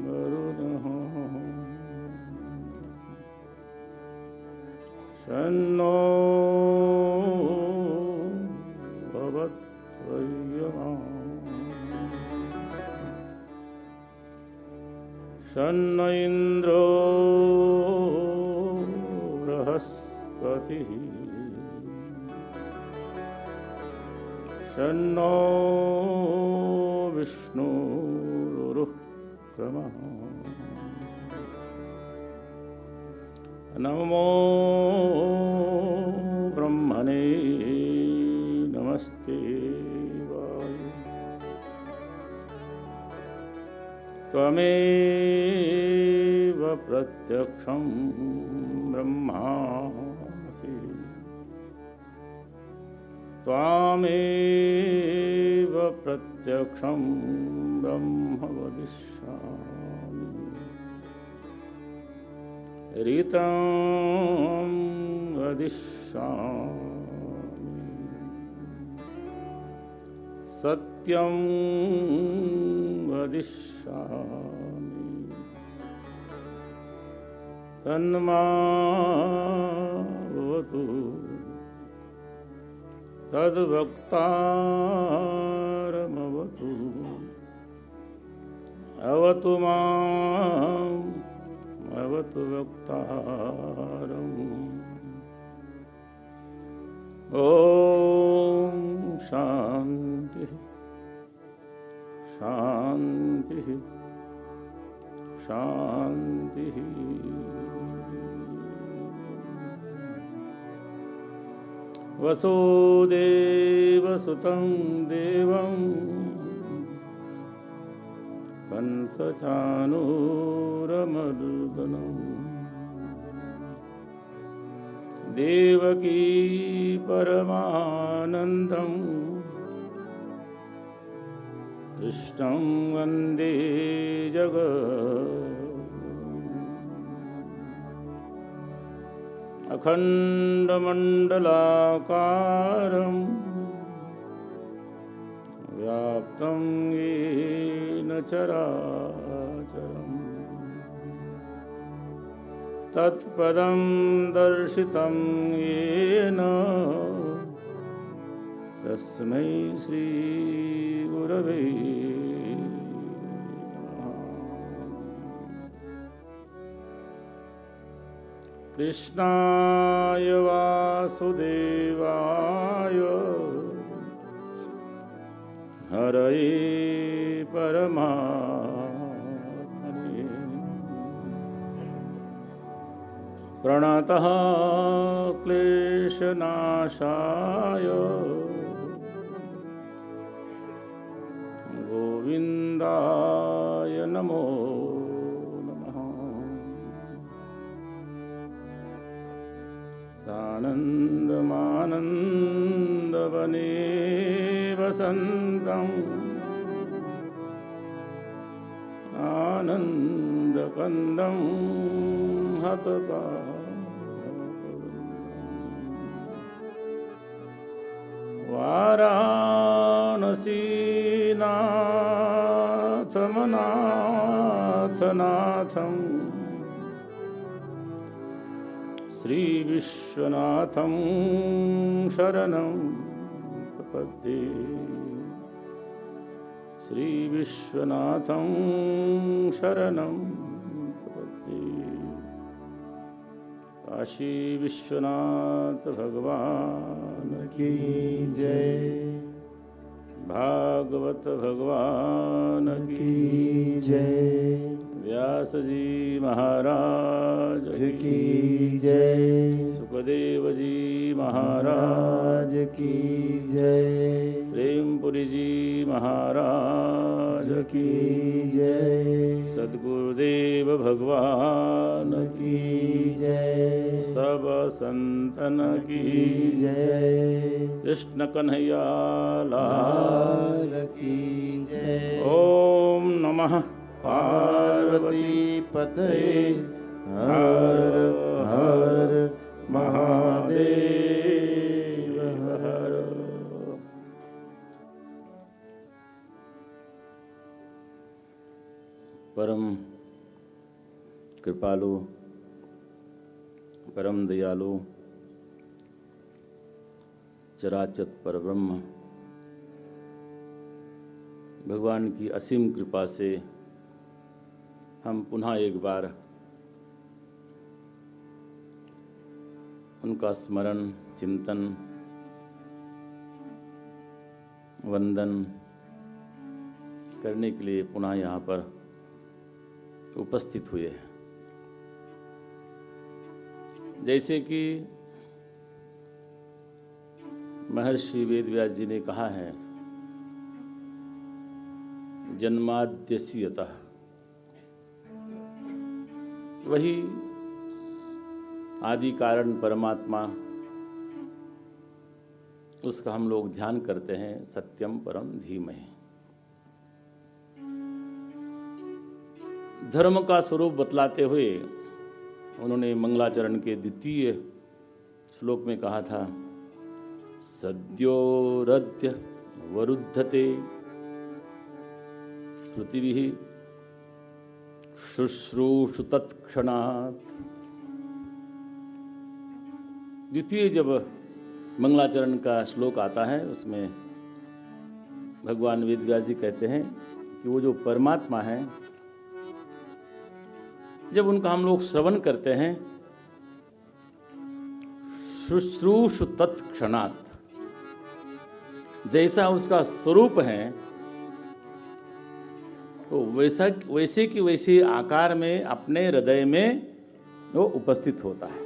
वरुणः शन्नो भवत्वय्यमा शन्न इन्द्रो बृहस्पतिः शन्नो विष्णुरुक्रमः नमो ब्रह्मणे नमस्ते वायु त्वमेव प्रत्यक्षं ब्रह्मासि त्वामेव प्रत्यक्षं ब्रह्म वदिष्यामि ऋतं वदिष्यामि सत्यं वदिष्यामि तन्मावतु तद्वक्तारमवतु अवतु माम् अवतु वक्तारम् ॐ शान्ति शान्ति शान्ति वसुदेवसुतं देवं कंसचाणूरमर्दनं देवकी परमानन्दं कृष्णं वन्दे जगत् अखण्डमण्डलाकारं व्याप्तं येन चराचरम् तत्पदं दर्शितं येन तस्मै श्रीगुरवे नमः। कृष्णाय वासुदेवाय हरये परमात्मने प्रणतः क्लेशनाशाय गोविन्दाय नमो नमः। सानन्दमानन्दवने वसन्तम् आनन्दकन्दं वाराणसीनाथमनाथनाथं श्रीविश्वनाथं शरणं प्रपद्ये श्रीविश्वनाथं शरणं प्रपद्ये। काशी विश्वनाथ भगवान की जय, भागवत भगवान की जय, व्यास जी महाराज की जय, सुखदेव जी महाराज की जय, प्रेमपुरी जी महाराज की जय, सद्गुरुदेव भगवान की जय, सब संतन की जय, कृष्ण कन्हैया लाल की जय। ओम नमः पार्वती पतये हर हर महादेव हर। परम कृपालु, परम दयालु, चराचर परब्रह्म भगवान की असीम कृपा से हम पुनः एक बार उनका स्मरण, चिंतन, वंदन करने के लिए पुनः यहाँ पर उपस्थित हुए हैं। जैसे कि महर्षि वेदव्यास जी ने कहा है, जन्माद्यस्य यतः, वही आदि कारण परमात्मा, उसका हम लोग ध्यान करते हैं। सत्यम परम धीमहि। धर्म का स्वरूप बतलाते हुए उन्होंने मंगलाचरण के द्वितीय श्लोक में कहा था, सद्योरद्य वरुद्धते श्रुतिभिः शुश्रूषु तत्क्षणात्। द्वितीय जब मंगलाचरण का श्लोक आता है, उसमें भगवान वेदव्यास जी कहते हैं कि वो जो परमात्मा है, जब उनका हम लोग श्रवण करते हैं, शुश्रूषु तत्क्षणात्, जैसा उसका स्वरूप है तो वैसे की वैसे आकार में अपने हृदय में वो उपस्थित होता है।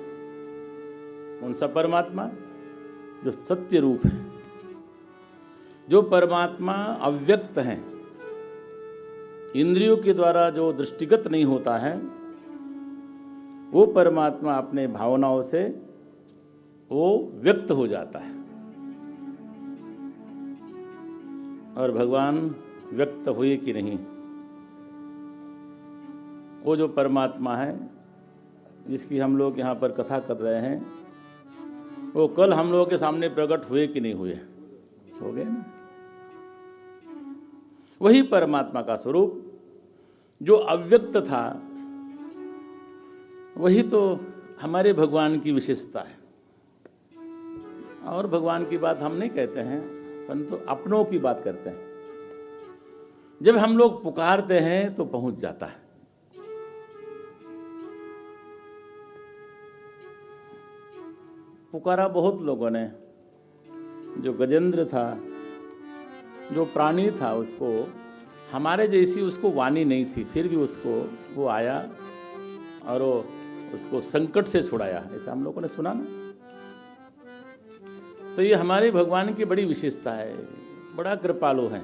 कौन सा परमात्मा? जो सत्य रूप है, जो परमात्मा अव्यक्त है, इंद्रियों के द्वारा जो दृष्टिगत नहीं होता है, वो परमात्मा अपने भावनाओं से वो व्यक्त हो जाता है। और भगवान व्यक्त हुए कि नहीं, वो जो परमात्मा है जिसकी हम लोग यहाँ पर कथा कर रहे हैं, वो कल हम लोगों के सामने प्रकट हुए कि नहीं हुए? हो गए ना। वही परमात्मा का स्वरूप जो अव्यक्त था, वही तो हमारे भगवान की विशेषता है। और भगवान की बात हम नहीं कहते हैं, परंतु अपनों की बात करते हैं। जब हम लोग पुकारते हैं तो पहुंच जाता है। पुकारा बहुत लोगों ने। जो गजेंद्र था, जो प्राणी था, उसको हमारे जैसी उसको वाणी नहीं थी, फिर भी उसको वो आया और वो उसको संकट से छुड़ाया। ऐसा हम लोगों ने सुना ना। तो ये हमारे भगवान की बड़ी विशेषता है, बड़ा कृपालु है।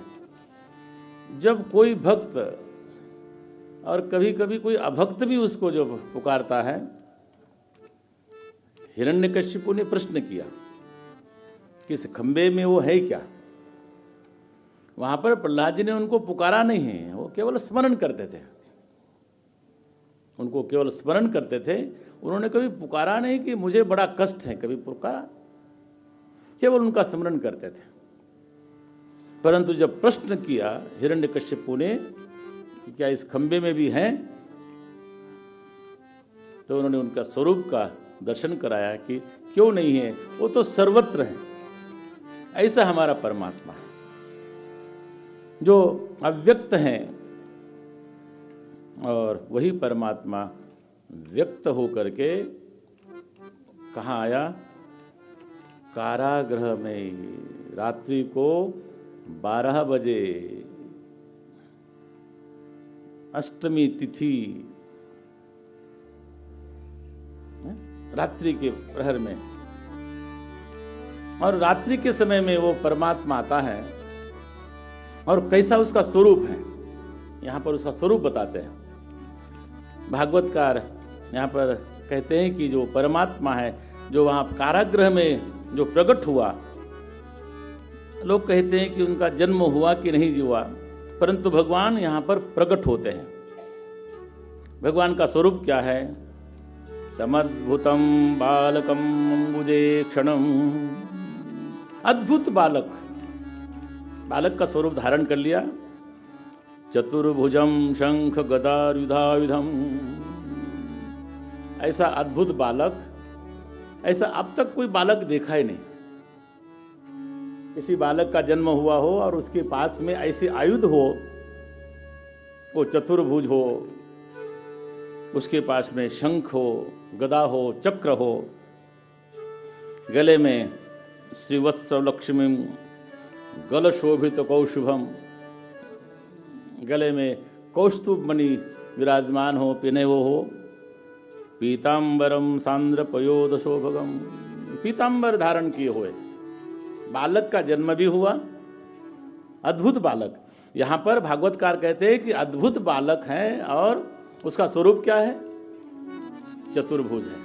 जब कोई भक्त और कभी कभी कोई अभक्त भी उसको जो पुकारता है, हिरण्यकश्यपु ने प्रश्न किया कि इस खंबे में वो है क्या? वहां पर प्रहलाद जी ने उनको पुकारा नहीं है, वो केवल स्मरण करते थे। उनको केवल स्मरण करते थे, उन्होंने कभी पुकारा नहीं कि मुझे बड़ा कष्ट है, कभी पुकारा, केवल उनका स्मरण करते थे। परंतु जब प्रश्न किया हिरण्यकश्यपु ने कि क्या इस खंबे में भी है, तो उन्होंने उनका स्वरूप का दर्शन कराया कि क्यों नहीं है, वो तो सर्वत्र है। ऐसा हमारा परमात्मा है जो अव्यक्त है, और वही परमात्मा व्यक्त होकर के कहाँ आया? कारागृह में। रात्रि को 12 बजे, अष्टमी तिथि, रात्रि के प्रहर में, और रात्रि के समय में वो परमात्मा आता है। और कैसा उसका स्वरूप है, यहाँ पर उसका स्वरूप बताते हैं भागवतकार। यहाँ पर कहते हैं कि जो परमात्मा है, जो वहाँ कारागृह में जो प्रकट हुआ, लोग कहते हैं कि उनका जन्म हुआ कि नहीं हुआ, परंतु भगवान यहाँ पर प्रकट होते हैं। भगवान का स्वरूप क्या है? तमद्भुतम बालकम अम्बुजे क्षणम। अद्भुत बालक, बालक का स्वरूप धारण कर लिया चतुर्भुजम शंख गदायुधायुधम। ऐसा अद्भुत बालक, ऐसा अब तक कोई बालक देखा ही नहीं। किसी बालक का जन्म हुआ हो और उसके पास में ऐसे आयुध हो, वो चतुर्भुज हो, उसके पास में शंख हो, गदा हो, चक्र हो, गले में श्रीवत्स लक्ष्मी गल शोभित कौशुभम, गले में कौस्तुभ मणि विराजमान हो, पिने वो हो, पीतांबरम सांद्र पयोद शोभगम, पीतांबर धारण किए हुए बालक का जन्म भी हुआ। अद्भुत बालक, यहाँ पर भागवतकार कहते हैं कि अद्भुत बालक है और उसका स्वरूप क्या है? चतुर्भुज है।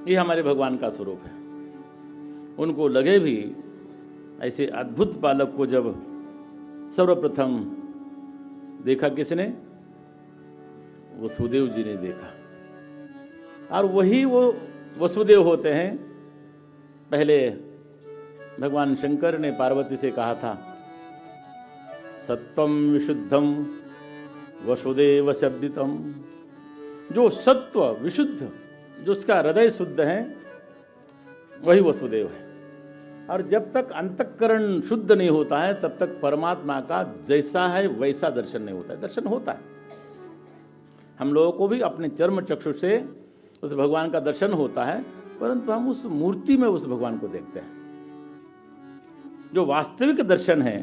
ये हमारे भगवान का स्वरूप है। उनको लगे भी ऐसे अद्भुत बालक को जब सर्वप्रथम देखा किसने? वसुदेव जी ने देखा। और वही वो वसुदेव होते हैं। पहले भगवान शंकर ने पार्वती से कहा था, सत्वम विशुद्धम वसुदेव शब्दितम। जो सत्व विशुद्ध, जो उसका हृदय शुद्ध है, वही वसुदेव है। और जब तक अंतःकरण शुद्ध नहीं होता है तब तक परमात्मा का जैसा है वैसा दर्शन नहीं होता है। दर्शन होता है, हम लोगों को भी अपने चर्म चक्षु से उस भगवान का दर्शन होता है, परंतु हम उस मूर्ति में उस भगवान को देखते हैं। जो वास्तविक दर्शन है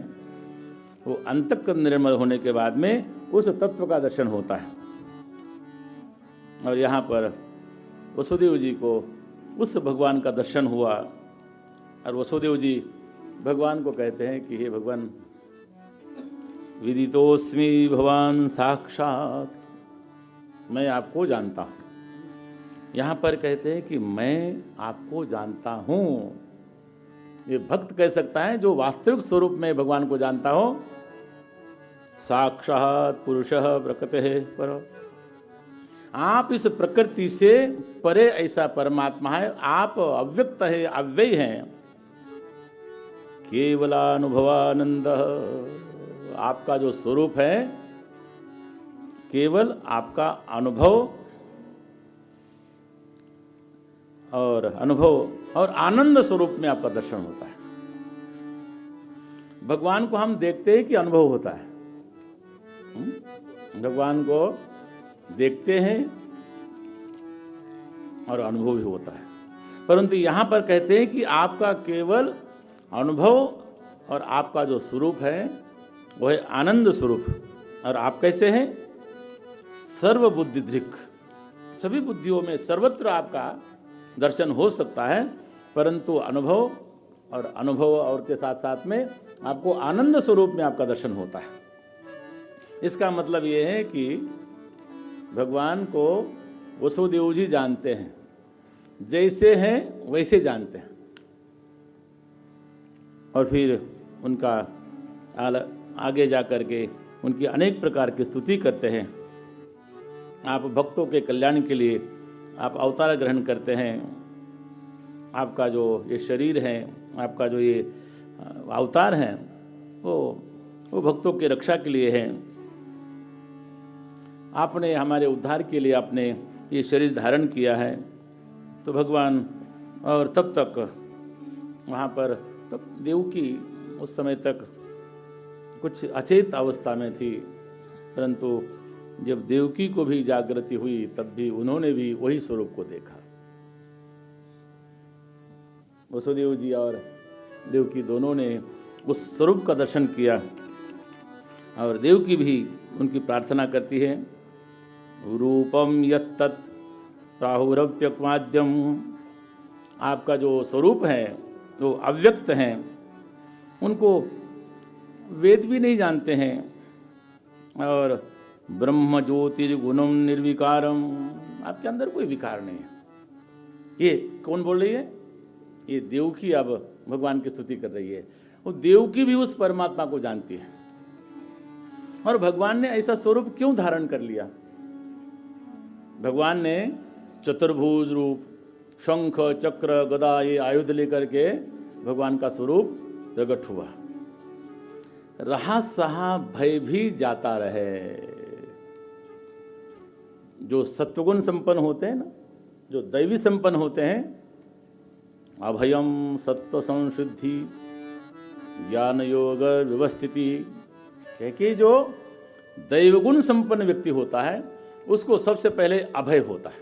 वो अंतःकरण निर्मल होने के बाद में उस तत्व का दर्शन होता है। और यहाँ पर वसुदेव जी को उस भगवान का दर्शन हुआ। और वसुदेव जी भगवान को कहते हैं कि हे भगवान, विदितोस्मि भगवान साक्षात, मैं आपको जानता हूँ। यहाँ पर कहते हैं कि मैं आपको जानता हूँ। ये भक्त कह सकता है जो वास्तविक स्वरूप में भगवान को जानता हो। साक्षात पुरुषः प्रकृतिः पर, आप इस प्रकृति से परे ऐसा परमात्मा है। आप अव्यक्त है, अव्यय हैं। केवलानुभवानंद, आपका जो स्वरूप है केवल आपका अनुभव और आनंद स्वरूप में आपका दर्शन होता है। भगवान को हम देखते हैं कि अनुभव होता है। भगवान को देखते हैं और अनुभव भी होता है। परंतु यहाँ पर कहते हैं कि आपका केवल अनुभव और आपका जो स्वरूप है वह है आनंद स्वरूप। और आप कैसे हैं? सर्वबुद्धिदृक्, सभी बुद्धियों में सर्वत्र आपका दर्शन हो सकता है, परंतु अनुभव और के साथ साथ में आपको आनंद स्वरूप में आपका दर्शन होता है। इसका मतलब ये है कि भगवान को वसुदेव जी जानते हैं, जैसे हैं वैसे जानते हैं। और फिर उनका आगे जा कर के उनकी अनेक प्रकार की स्तुति करते हैं। आप भक्तों के कल्याण के लिए आप अवतार ग्रहण करते हैं। आपका जो ये शरीर है, आपका जो ये अवतार हैं, वो भक्तों की रक्षा के लिए है। आपने हमारे उद्धार के लिए आपने ये शरीर धारण किया है। तो भगवान, और तब तक वहाँ पर तब देवकी उस समय तक कुछ अचेत अवस्था में थी, परंतु जब देवकी को भी जागृति हुई तब भी उन्होंने भी वही स्वरूप को देखा। वसुदेव जी और देवकी दोनों ने उस स्वरूप का दर्शन किया। और देवकी भी उनकी प्रार्थना करती है, रूपम यत्तत् प्राहुरव्यक्तमाद्यम, आपका जो स्वरूप है वो अव्यक्त हैं, उनको वेद भी नहीं जानते हैं। और ब्रह्म ज्योतिर्गुणम निर्विकारम, आपके अंदर कोई विकार नहीं है। ये कौन बोल रही है? ये देवकी अब भगवान की स्तुति कर रही है। वो देवकी भी उस परमात्मा को जानती है। और भगवान ने ऐसा स्वरूप क्यों धारण कर लिया? भगवान ने चतुर्भुज रूप, शंख चक्र गदा ये आयुध लेकर के भगवान का स्वरूप प्रकट हुआ। रहा सहा भय भी जाता रहे। जो सत्वगुण संपन्न होते हैं ना, जो दैवी संपन्न होते हैं, अभयम सत्व संसिद्धि ज्ञान योग व्यवस्थिति, क्योंकि जो दैवगुण संपन्न व्यक्ति होता है उसको सबसे पहले अभय होता है।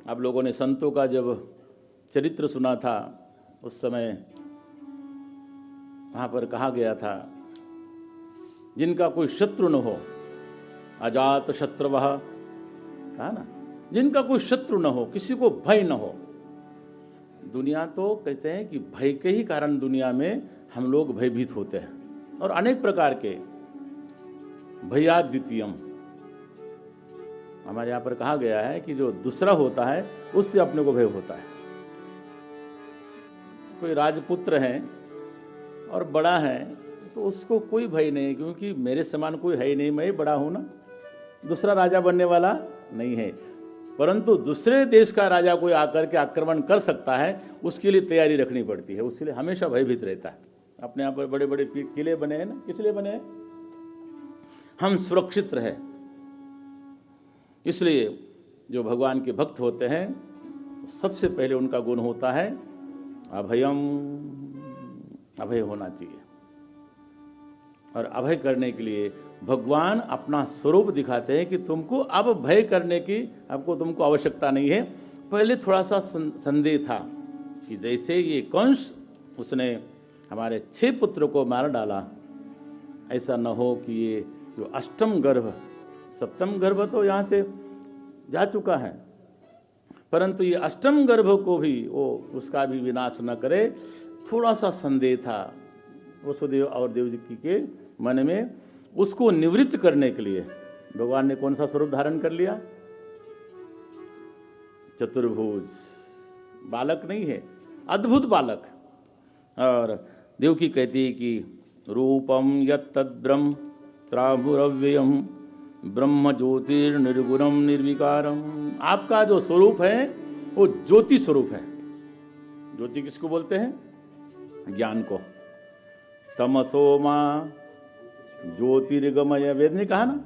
आप लोगों ने संतों का जब चरित्र सुना था, उस समय वहाँ पर कहा गया था, जिनका कोई शत्रु न हो, अजात शत्रुवः, कहा ना, जिनका कोई शत्रु न हो, किसी को भय न हो। दुनिया तो कहते हैं कि भय के ही कारण दुनिया में हम लोग भयभीत होते हैं, और अनेक प्रकार के भयाद द्वितीयम, हमारे यहाँ पर कहा गया है कि जो दूसरा होता है उससे अपने को भय होता है। कोई राजपुत्र है और बड़ा है तो उसको कोई भय नहीं, क्योंकि मेरे समान कोई है ही नहीं, मैं बड़ा हूं ना, दूसरा राजा बनने वाला नहीं है। परंतु दूसरे देश का राजा कोई आकर के आक्रमण कर सकता है, उसके लिए तैयारी रखनी पड़ती है, उसके लिए हमेशा भयभीत रहता है। अपने यहाँ पर बड़े बड़े किले बने हैं ना, किस लिए बने हैं? हम सुरक्षित रहे। इसलिए जो भगवान के भक्त होते हैं सबसे पहले उनका गुण होता है अभयम, अभय होना चाहिए। और अभय करने के लिए भगवान अपना स्वरूप दिखाते हैं कि तुमको अब भय करने की तुमको आवश्यकता नहीं है। पहले थोड़ा सा संदेह था कि जैसे ये कंस, उसने हमारे 6 पुत्रों को मार डाला, ऐसा न हो कि ये जो अष्टम गर्भ, सप्तम गर्भ तो यहाँ से जा चुका है, परंतु ये अष्टम गर्भ को भी वो उसका भी विनाश न करे। थोड़ा सा संदेह था वसुदेव और देवकी के मन में। उसको निवृत्त करने के लिए भगवान ने कौन सा स्वरूप धारण कर लिया? चतुर्भुज बालक नहीं है, अद्भुत बालक। और देवकी कहती है कि रूपम यत्तद्ब्रह्म त्राभुरव्ययम ब्रह्म ज्योतिर्निर्गुणम निर्विकारम। आपका जो स्वरूप है वो ज्योति स्वरूप है। ज्योति किसको बोलते हैं? ज्ञान को। तमसो मां ज्योतिर्गमय, वेद ने कहा ना,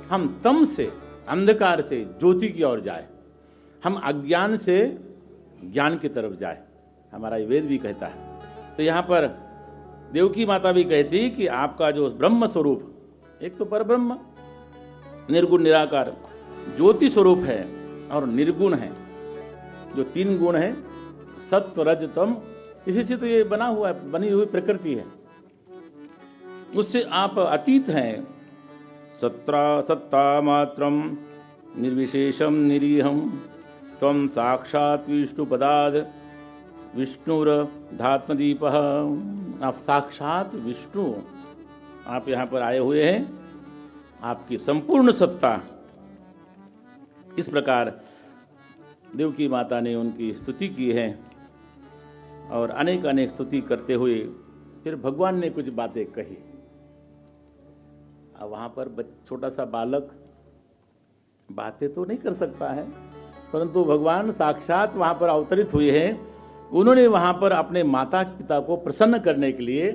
हम तम से, अंधकार से ज्योति की ओर जाए, हम अज्ञान से ज्ञान की तरफ जाए, हमारा वेद भी कहता है। तो यहाँ पर देवकी माता भी कहती कि आपका जो ब्रह्म स्वरूप, एक तो परब्रह्म निर्गुण निराकार ज्योति स्वरूप है और निर्गुण है, जो 3 गुण है, सत्व रज तम, इसी से तो ये बना हुआ है, बनी हुई प्रकृति है, उससे आप अतीत हैं। सत्ता मात्रम निर्विशेषम निरीहम त्वं साक्षात विष्णुपदाद विष्णुर्धात्मदीपः। आप साक्षात विष्णु, आप यहाँ पर आए हुए हैं, आपकी संपूर्ण सत्ता। इस प्रकार देवकी माता ने उनकी स्तुति की है, और अनेक अनेक स्तुति करते हुए फिर भगवान ने कुछ बातें कही। अब वहाँ पर छोटा सा बालक बातें तो नहीं कर सकता है, परंतु भगवान साक्षात वहाँ पर अवतरित हुए हैं। उन्होंने वहाँ पर अपने माता पिता को प्रसन्न करने के लिए,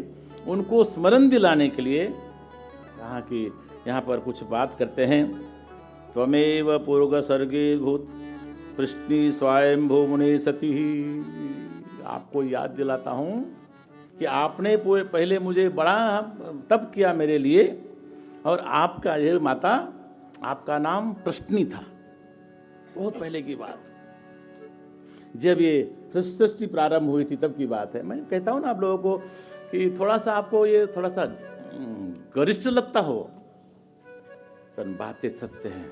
उनको स्मरण दिलाने के लिए कहा कि यहाँ पर कुछ बात करते हैं। त्वमेव पूर्व सर्गे भूत पृष्णी स्वयंभू मुने सती। आपको याद दिलाता हूँ कि आपने पहले मुझे बड़ा तप किया मेरे लिए, और आपका ये माता, आपका नाम प्रश्नी था। बहुत पहले की बात, जब ये सृष्टि प्रारंभ हुई थी तब की बात है। मैं कहता हूँ ना आप लोगों को कि थोड़ा सा आपको ये थोड़ा सा गरिष्ठ लगता हो, पर बातें सत्य हैं।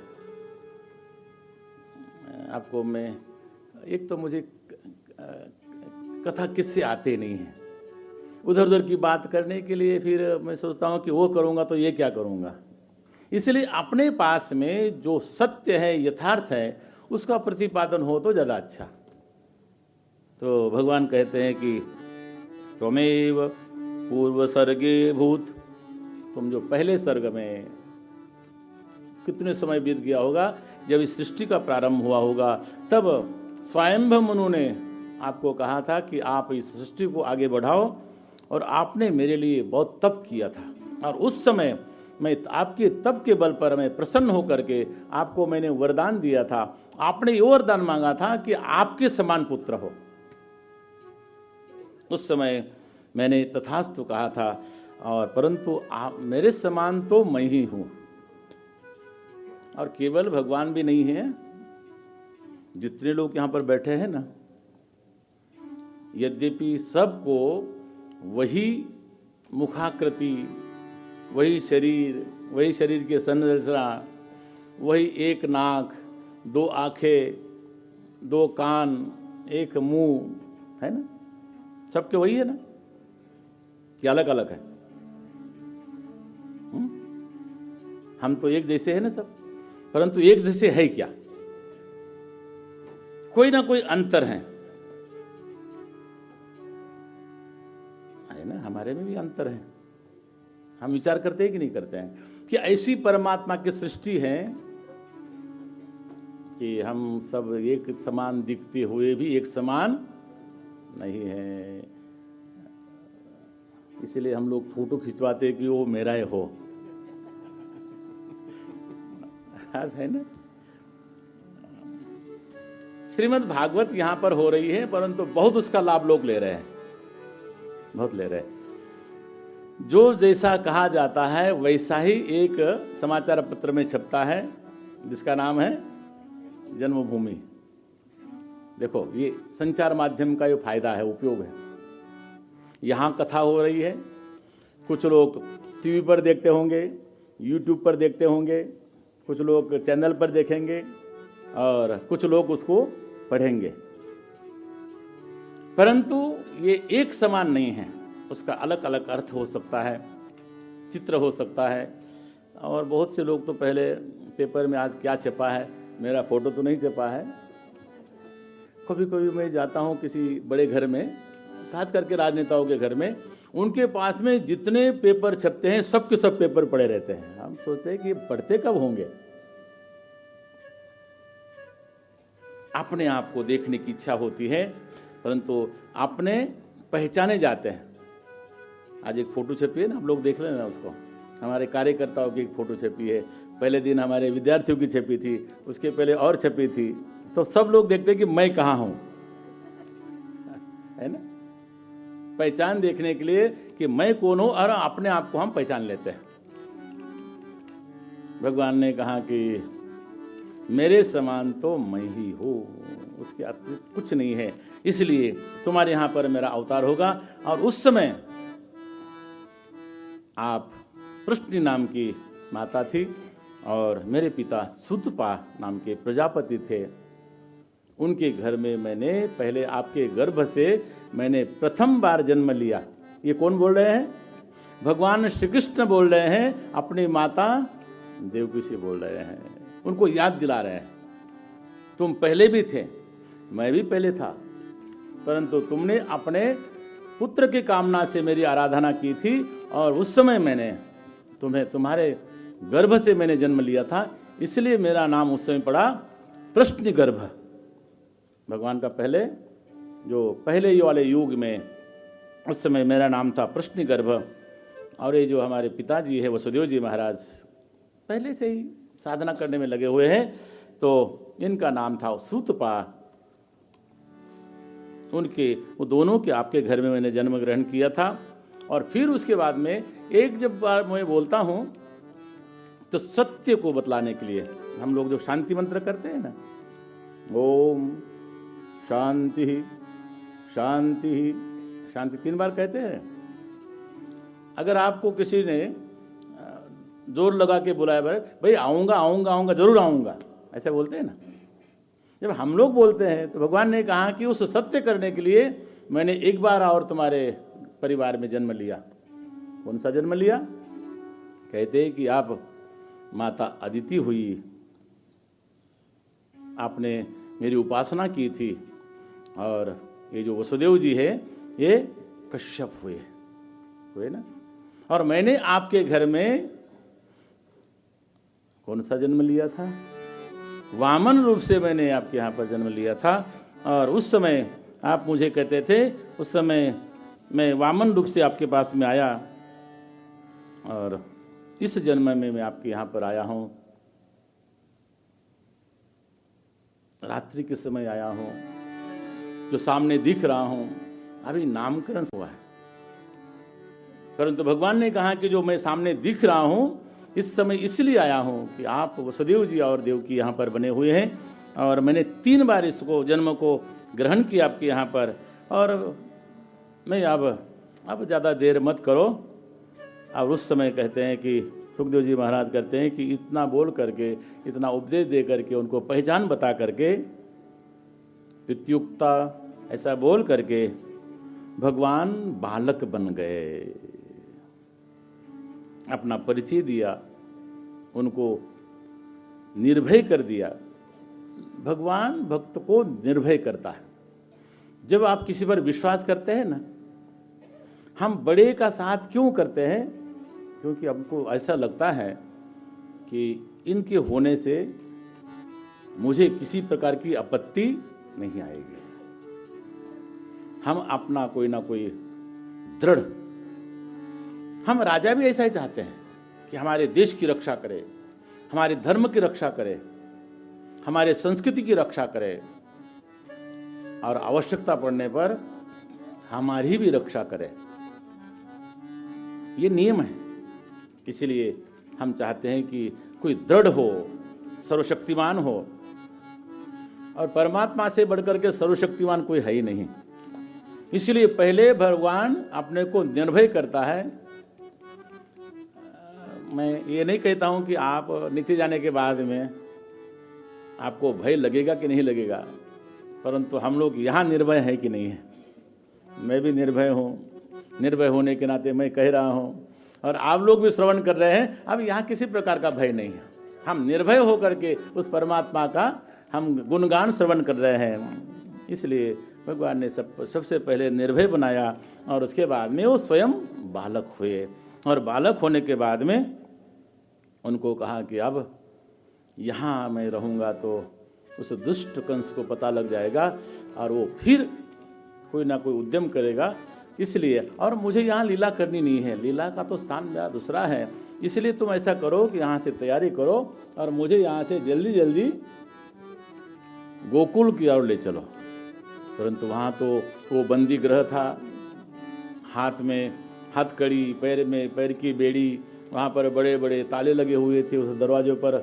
आपको मैं, एक तो मुझे कथा किससे आते नहीं है, उधर उधर की बात करने के लिए फिर मैं सोचता हूँ कि वो करूँगा तो ये क्या करूँगा। इसलिए अपने पास में जो सत्य है, यथार्थ है, उसका प्रतिपादन हो तो ज़्यादा अच्छा। तो भगवान कहते हैं कि त्वमेव पूर्व सर्गे भूत, तुम जो पहले सर्ग में, कितने समय बीत गया होगा, जब इस सृष्टि का प्रारंभ हुआ होगा, तब स्वयंभव मनु ने आपको कहा था कि आप इस सृष्टि को आगे बढ़ाओ, और आपने मेरे लिए बहुत तप किया था, और उस समय मैं आपके तप के बल पर मैं प्रसन्न होकर के आपको मैंने वरदान दिया था। आपने ये वरदान मांगा था कि आपके समान पुत्र हो। उस समय मैंने तथास्तु कहा था, और परंतु आप मेरे समान तो मैं ही हूँ। और केवल भगवान भी नहीं है, जितने लोग यहाँ पर बैठे हैं ना, यद्यपि सबको वही मुखाकृति, वही शरीर की संरचना, वही एक नाक, दो आंखें, दो कान, एक मुंह है ना, सबके वही है ना, क्या अलग अलग है? हम तो एक जैसे हैं ना सब, परंतु एक जैसे है क्या? कोई ना कोई अंतर है ना, हमारे में भी अंतर है। हम विचार करते हैं कि नहीं करते हैं कि ऐसी परमात्मा की सृष्टि है कि हम सब एक समान दिखते हुए भी एक समान नहीं है। इसलिए हम लोग फोटो खिंचवाते कि वो मेरा ही हो, है ना। श्रीमद् भागवत यहां पर हो रही है, परंतु बहुत उसका लाभ लोग ले रहे हैं, बहुत ले रहे हैं। जो जैसा कहा जाता है वैसा ही एक समाचार पत्र में छपता है, जिसका नाम है जन्मभूमि। देखो, ये संचार माध्यम का ये फायदा है, उपयोग है। यहाँ कथा हो रही है, कुछ लोग टीवी पर देखते होंगे, यूट्यूब पर देखते होंगे, कुछ लोग चैनल पर देखेंगे, और कुछ लोग उसको पढ़ेंगे, परंतु ये एक समान नहीं है। उसका अलग अलग अर्थ हो सकता है, चित्र हो सकता है। और बहुत से लोग तो पहले पेपर में आज क्या छपा है, मेरा फोटो तो नहीं छपा है। कभी कभी मैं जाता हूँ किसी बड़े घर में, खास करके राजनेताओं के घर में, उनके पास में जितने पेपर छपते हैं सब के सब पेपर पड़े रहते हैं। हम सोचते हैं कि पढ़ते कब होंगे। अपने आप को देखने की इच्छा होती है, परंतु अपने पहचाने जाते हैं। आज एक फोटो छपी है ना, हम लोग देख लेना उसको, हमारे कार्यकर्ताओं की एक फोटो छपी है, पहले दिन हमारे विद्यार्थियों की छपी थी, उसके पहले और छपी थी, तो सब लोग देखते हैं कि मैं कहाँ हूँ, है ना। पहचान देखने के लिए कि मैं कौन हूँ, और अपने आप को हम पहचान लेते हैं। भगवान ने कहा कि मेरे समान तो मैं ही हूँ, उसके अतिरिक्त कुछ नहीं है, इसलिए तुम्हारे यहाँ पर मेरा अवतार होगा। और उस समय आप पृष्टि नाम की माता थी, और मेरे पिता सुतपा नाम के प्रजापति थे। उनके घर में मैंने पहले, आपके गर्भ से मैंने प्रथम बार जन्म लिया। ये कौन बोल रहे हैं? भगवान श्री कृष्ण बोल रहे हैं, अपनी माता देवकी से बोल रहे हैं, उनको याद दिला रहे हैं। तुम पहले भी थे, मैं भी पहले था, परंतु तुमने अपने पुत्र की कामना से मेरी आराधना की थी, और उस समय मैंने तुम्हारे गर्भ से मैंने जन्म लिया था, इसलिए मेरा नाम उस समय पड़ा प्रश्न गर्भ। भगवान का पहले, जो पहले वाले युग में, उस समय मेरा नाम था प्रश्न गर्भ। और ये जो हमारे पिताजी है वसुदेव जी महाराज, पहले से ही साधना करने में लगे हुए हैं, तो इनका नाम था सूतपा। उनके, वो दोनों के आपके घर में मैंने जन्म ग्रहण किया था। और फिर उसके बाद में एक जब बार मैं बोलता हूँ तो सत्य को बतलाने के लिए, हम लोग जो शांति मंत्र करते हैं ना, ओम शांति शांति शांति 3 बार कहते हैं। अगर आपको किसी ने जोर लगा के बुलाया, भाई आऊँगा आऊँगा आऊँगा, जरूर आऊँगा, ऐसे बोलते हैं ना, जब हम लोग बोलते हैं तो भगवान ने कहा कि उस सत्य करने के लिए मैंने एक बार और तुम्हारे परिवार में जन्म लिया। कौन सा जन्म लिया? कहते हैं कि आप माता अदिति हुई, आपने मेरी उपासना की थी, और ये जो वसुदेव जी है ये कश्यप हुए ना। और मैंने आपके घर में कौन सा जन्म लिया था? वामन रूप से मैंने आपके यहाँ पर जन्म लिया था। और उस समय आप मुझे कहते थे, उस समय मैं वामन रूप से आपके पास में आया और इस जन्म में मैं आपके यहाँ पर आया हूँ, रात्रि के समय आया हूँ, जो सामने दिख रहा हूँ। अभी नामकरण हुआ है, परंतु भगवान ने कहा कि जो मैं सामने दिख रहा हूँ इस समय इसलिए आया हूँ कि आप वसुदेव जी और देवकी यहाँ पर बने हुए हैं, और मैंने 3 बार इसको जन्म को ग्रहण किया आपके यहाँ पर। और मैं अब ज़्यादा देर मत करो। और उस समय कहते हैं कि सुखदेव जी महाराज कहते हैं कि इतना बोल करके, इतना उपदेश दे करके, उनको पहचान बता करके, इत्युक्ता ऐसा बोल करके भगवान बालक बन गए। अपना परिचय दिया, उनको निर्भय कर दिया। भगवान भक्त को निर्भय करता है। जब आप किसी पर विश्वास करते हैं ना, हम बड़े का साथ क्यों करते हैं? क्योंकि हमको ऐसा लगता है कि इनके होने से मुझे किसी प्रकार की आपत्ति नहीं आएगी। हम अपना कोई ना कोई दृढ़, हम राजा भी ऐसा ही चाहते हैं कि हमारे देश की रक्षा करे, हमारे धर्म की रक्षा करे, हमारे संस्कृति की रक्षा करे, और आवश्यकता पड़ने पर हमारी भी रक्षा करे। ये नियम है। इसलिए हम चाहते हैं कि कोई दृढ़ हो, सर्वशक्तिमान हो, और परमात्मा से बढ़कर के सर्वशक्तिमान कोई है ही नहीं। इसलिए पहले भगवान अपने को निर्भय करता है। मैं ये नहीं कहता हूं कि आप नीचे जाने के बाद में आपको भय लगेगा कि नहीं लगेगा, परंतु हम लोग यहाँ निर्भय है कि नहीं है। मैं भी निर्भय हूँ, निर्भय होने के नाते मैं कह रहा हूँ, और आप लोग भी श्रवण कर रहे हैं। अब यहाँ किसी प्रकार का भय नहीं है। हम निर्भय होकर के उस परमात्मा का हम गुणगान श्रवण कर रहे हैं। इसलिए भगवान ने सबसे पहले निर्भय बनाया, और उसके बाद में वो स्वयं बालक हुए। और बालक होने के बाद में उनको कहा कि अब यहाँ मैं रहूँगा तो उस दुष्ट कंस को पता लग जाएगा, और वो फिर कोई ना कोई उद्यम करेगा। इसलिए, और मुझे यहाँ लीला करनी नहीं है, लीला का तो स्थान मेरा दूसरा है। इसलिए तुम ऐसा करो कि यहाँ से तैयारी करो और मुझे यहाँ से जल्दी जल्दी गोकुल की ओर ले चलो। परंतु वहाँ तो वो बंदी ग्रह था, हाथ में हथकड़ी, पैर में पैर की बेड़ी, वहाँ पर बड़े बड़े ताले लगे हुए थे, उस दरवाजे पर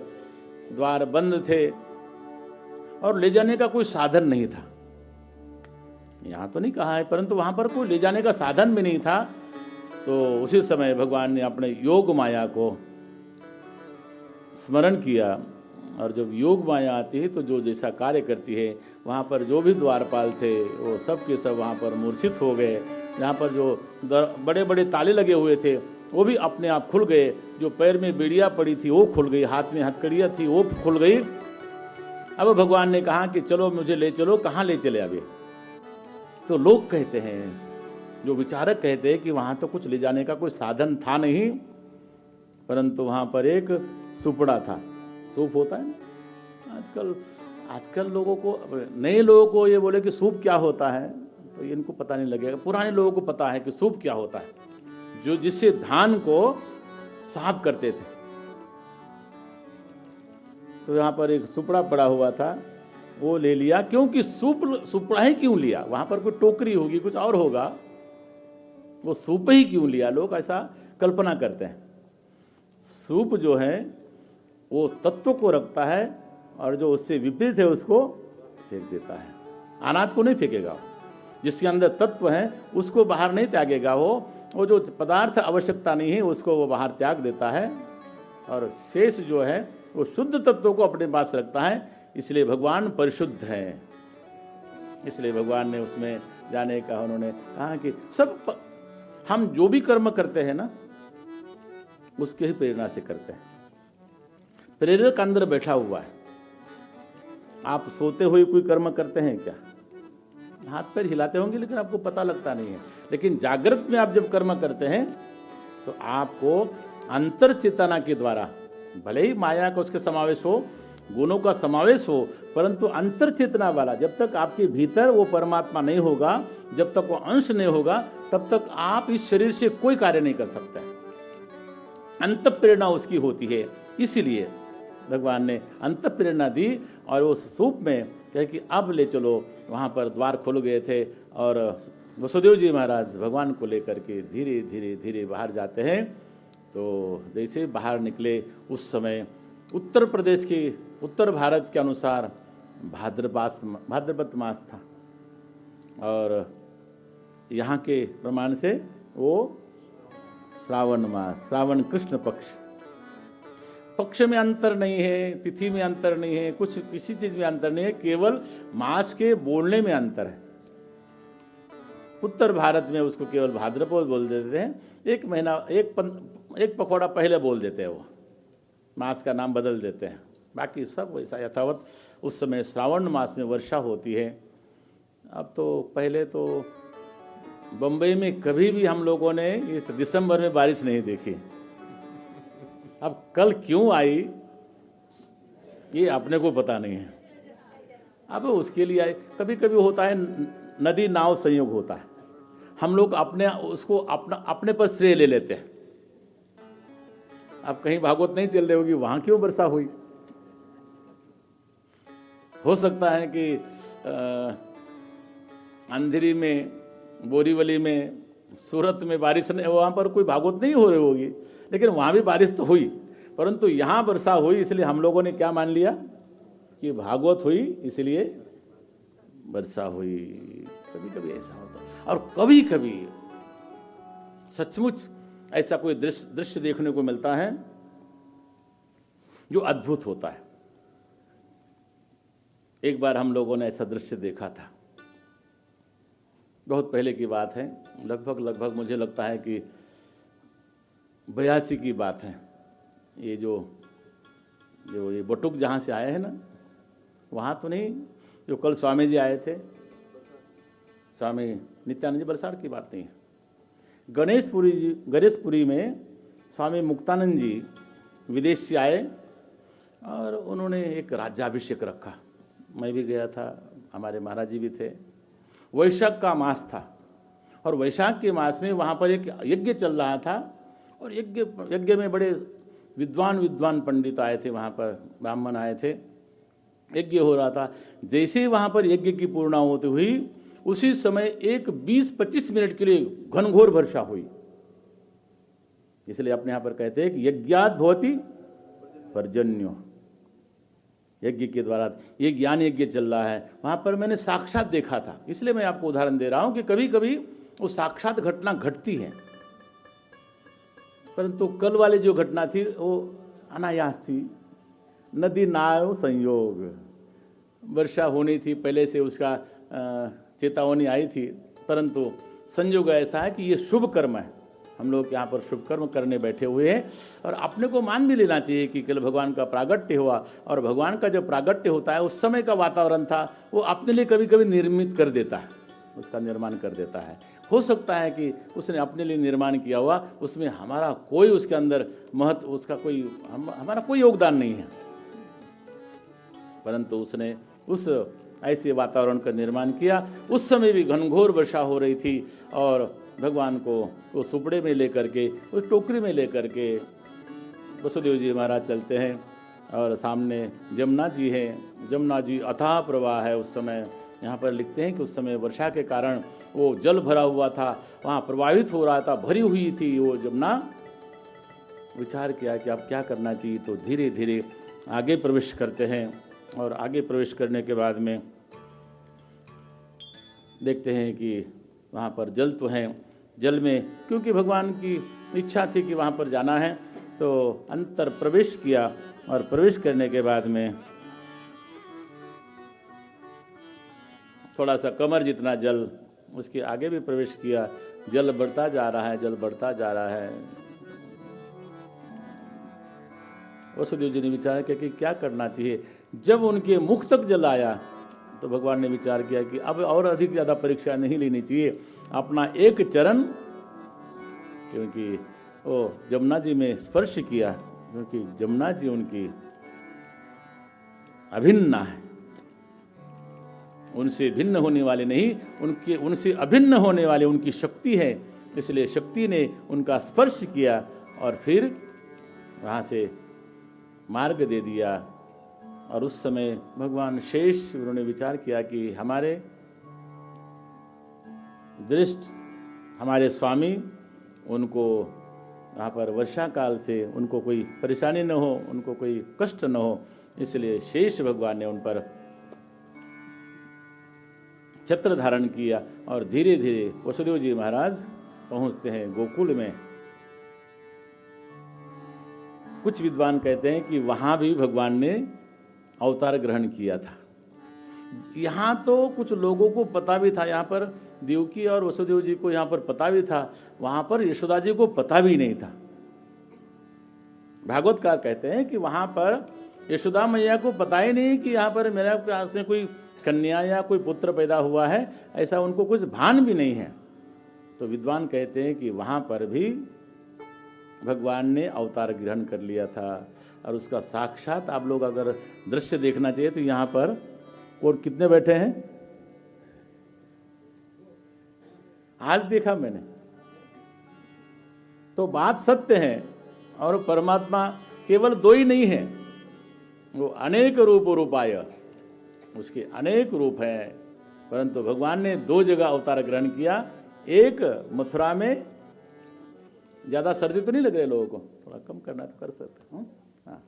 द्वार बंद थे, और ले जाने का कोई साधन नहीं था। यहाँ तो नहीं कहा है, परंतु वहाँ पर कोई ले जाने का साधन भी नहीं था। तो उसी समय भगवान ने अपने योग माया को स्मरण किया, और जब योग माया आती है तो जो जैसा कार्य करती है, वहाँ पर जो भी द्वारपाल थे वो सब के सब वहाँ पर मूर्छित हो गए। जहाँ पर जो बड़े बड़े ताले लगे हुए थे वो भी अपने आप खुल गए, जो पैर में बेड़ियाँ पड़ी थी वो खुल गई, हाथ में हथकड़ियाँ थी वो खुल गई। अब भगवान ने कहा कि चलो मुझे ले चलो। कहाँ ले चले अभी? तो लोग कहते हैं, जो विचारक कहते हैं कि वहाँ तो कुछ ले जाने का कोई साधन था नहीं, परंतु वहाँ पर एक सुपड़ा था। सूप होता है ना, आजकल लोगों को, नए लोगों को ये बोले कि सूप क्या होता है तो इनको पता नहीं लगेगा। पुराने लोगों को पता है कि सूप क्या होता है, जो जिससे धान को साफ करते थे। तो यहाँ पर एक सुपड़ा पड़ा हुआ था, वो ले लिया। क्योंकि सुपड़ा ही क्यों लिया? वहाँ पर कोई टोकरी होगी, कुछ और होगा, वो सूप ही क्यों लिया? लोग ऐसा कल्पना करते हैं। सूप जो है वो तत्व को रखता है, और जो उससे विपरीत है उसको फेंक देता है। अनाज को नहीं फेंकेगा, जिसके अंदर तत्व है उसको बाहर नहीं त्यागेगा। वो जो पदार्थ आवश्यकता नहीं है उसको वो बाहर त्याग देता है, और शेष जो है वो शुद्ध तत्वों को अपने पास रखता है। इसलिए भगवान परिशुद्ध हैं। इसलिए भगवान ने उसमें जाने का, उन्होंने कहा कि सब हम जो भी कर्म करते हैं ना, उसके ही प्रेरणा से करते हैं। प्रेरक अंदर बैठा हुआ है। आप सोते हुए कोई कर्म करते हैं क्या? हाथ पैर हिलाते होंगे लेकिन आपको पता लगता नहीं है। लेकिन जागृत में आप जब कर्म करते हैं तो आपको अंतर चेतना के द्वारा, भले ही माया का उसके समावेश हो, गुणों का समावेश हो, परंतु अंतर चेतना वाला, जब तक आपके भीतर वो परमात्मा नहीं होगा, जब तक वो अंश नहीं होगा, तब तक आप इस शरीर से कोई कार्य नहीं कर सकते। अंत प्रेरणा उसकी होती है, इसीलिए भगवान ने अंत प्रेरणा दी और उस सूप में कहे कि अब ले चलो। वहाँ पर द्वार खुल गए थे और वसुदेव जी महाराज भगवान को लेकर के धीरे धीरे धीरे बाहर जाते हैं। तो जैसे बाहर निकले उस समय उत्तर प्रदेश के, उत्तर भारत के अनुसार भाद्रपद मास था और यहाँ के प्रमाण से वो श्रावण मास, श्रावण कृष्ण पक्ष में अंतर नहीं है, तिथि में अंतर नहीं है, कुछ किसी चीज में अंतर नहीं है, केवल मास के बोलने में अंतर है। उत्तर भारत में उसको केवल भाद्रपद बोल देते हैं, एक महीना एक पखवाड़ा पहले बोल देते हैं, वो मास का नाम बदल देते हैं, बाकी सब वैसा यथावत। उस समय श्रावण मास में वर्षा होती है। अब तो पहले तो बम्बई में कभी भी हम लोगों ने इस दिसंबर में बारिश नहीं देखी। अब कल क्यों आई ये अपने को पता नहीं है। अब उसके लिए आए, कभी कभी होता है नदी नाव संयोग होता है, हम लोग उसको अपने पर श्रेय ले लेते हैं। अब कहीं भागवत नहीं चल रही होगी, वहां क्यों वर्षा हुई? हो सकता है कि अंधेरी में, बोरीवली में, सूरत में बारिश नहीं, वहां पर कोई भागवत नहीं हो रही होगी, लेकिन वहां भी बारिश तो हुई, परंतु यहां वर्षा हुई, इसलिए हम लोगों ने क्या मान लिया कि भागवत हुई इसलिए वर्षा हुई। कभी कभी ऐसा होता, और कभी कभी सचमुच ऐसा कोई दृश्य देखने को मिलता है जो अद्भुत होता है। एक बार हम लोगों ने ऐसा दृश्य देखा था, बहुत पहले की बात है, लगभग मुझे लगता है कि 82 की बात है। ये जो ये बटुक जहाँ से आए हैं ना, वहाँ तो नहीं, जो कल स्वामी जी आए थे, स्वामी नित्यानंद जी, बरसाड़ की बात नहीं है। गणेशपुरी में स्वामी मुक्तानंद जी विदेश से आए और उन्होंने एक राज्याभिषेक रखा। मैं भी गया था, हमारे महाराज जी भी थे। वैशाख का मास था और वैशाख के मास में वहाँ पर एक यज्ञ चल रहा था और यज्ञ में बड़े विद्वान पंडित आए थे, वहाँ पर ब्राह्मण आए थे, यज्ञ हो रहा था। जैसे ही वहाँ पर यज्ञ की पूर्णाहुति हुई, उसी समय एक 20-25 मिनट के लिए घनघोर वर्षा हुई। इसलिए अपने यहाँ पर कहते हैं कि यज्ञात भवति पर्जन्यो, यज्ञ के द्वारा ये ज्ञान यज्ञ चल रहा है। वहाँ पर मैंने साक्षात देखा था, इसलिए मैं आपको उदाहरण दे रहा हूँ कि कभी कभी वो साक्षात घटना घटती है, परंतु कल वाली जो घटना थी वो अनायास थी। नदी नाव संयोग, वर्षा होनी थी, पहले से उसका चेतावनी आई थी, परंतु संयोग ऐसा है कि ये शुभ कर्म है। हम लोग यहाँ पर शुभ कर्म करने बैठे हुए हैं और अपने को मान भी लेना चाहिए कि कल भगवान का प्रागट्य हुआ, और भगवान का जब प्रागट्य होता है उस समय का वातावरण था, वो अपने लिए कभी कभी निर्मित कर देता है, उसका निर्माण कर देता है। हो सकता है कि उसने अपने लिए निर्माण किया हुआ, उसमें हमारा कोई उसके अंदर महत्व, उसका कोई हमारा कोई योगदान नहीं है, परंतु उसने उस ऐसे वातावरण का निर्माण किया। उस समय भी घनघोर वर्षा हो रही थी और भगवान को वो सुपड़े में लेकर के, उस टोकरी में लेकर के वसुदेव जी महाराज चलते हैं और सामने जमुना जी हैं। जमुना जी अथाह प्रवाह है। उस समय यहाँ पर लिखते हैं कि उस समय वर्षा के कारण वो जल भरा हुआ था, वहाँ प्रवाहित हो रहा था, भरी हुई थी वो जमुना। विचार किया कि अब क्या करना चाहिए, तो धीरे धीरे आगे प्रवेश करते हैं और आगे प्रवेश करने के बाद में देखते हैं कि वहाँ पर जल तो है, जल में क्योंकि भगवान की इच्छा थी कि वहाँ पर जाना है, तो अंतर प्रवेश किया और प्रवेश करने के बाद में थोड़ा सा कमर जितना जल, उसके आगे भी प्रवेश किया। जल बढ़ता जा रहा है, जल बढ़ता जा रहा है। वसुदेव जी ने विचार किया कि क्या करना चाहिए। जब उनके मुख तक जल आया तो भगवान ने विचार किया कि अब और अधिक ज़्यादा परीक्षा नहीं लेनी चाहिए, अपना एक चरण, क्योंकि वो जमुना जी में स्पर्श किया, क्योंकि जमुना जी उनकी अभिन्न है, उनसे भिन्न होने वाले नहीं, उनसे अभिन्न होने वाले उनकी शक्ति है। इसलिए शक्ति ने उनका स्पर्श किया और फिर वहाँ से मार्ग दे दिया। और उस समय भगवान शेष उन्होंने विचार किया कि हमारे दृष्ट, हमारे स्वामी, उनको यहाँ पर वर्षा काल से उनको कोई परेशानी न हो, उनको कोई कष्ट न हो, इसलिए शेष भगवान ने उन पर छत्र धारण किया और धीरे धीरे वसुदेव जी महाराज पहुंचते हैं गोकुल में। कुछ विद्वान कहते हैं कि वहां भी भगवान ने अवतार ग्रहण किया था। यहाँ तो कुछ लोगों को पता भी था, यहाँ पर देवकी और वसुदेव जी को यहाँ पर पता भी था, वहाँ पर यशोदा जी को पता भी नहीं था। भागवतकार कहते हैं कि वहाँ पर यशोदा मैया को पता ही नहीं कि यहाँ पर मेरे पास में कोई कन्या या कोई पुत्र पैदा हुआ है, ऐसा उनको कुछ भान भी नहीं है। तो विद्वान कहते हैं कि वहाँ पर भी भगवान ने अवतार ग्रहण कर लिया था और उसका साक्षात आप लोग अगर दृश्य देखना चाहिए तो यहाँ पर और कितने बैठे हैं, आज देखा मैंने, तो बात सत्य है। और परमात्मा केवल दो ही नहीं है, वो अनेक रूपाय, उसके अनेक रूप हैं। परंतु भगवान ने दो जगह अवतार ग्रहण किया। एक मथुरा में, ज्यादा सर्दी तो नहीं लग रही लोगों को, थोड़ा कम करना तो कर सकते हैं। हाँ,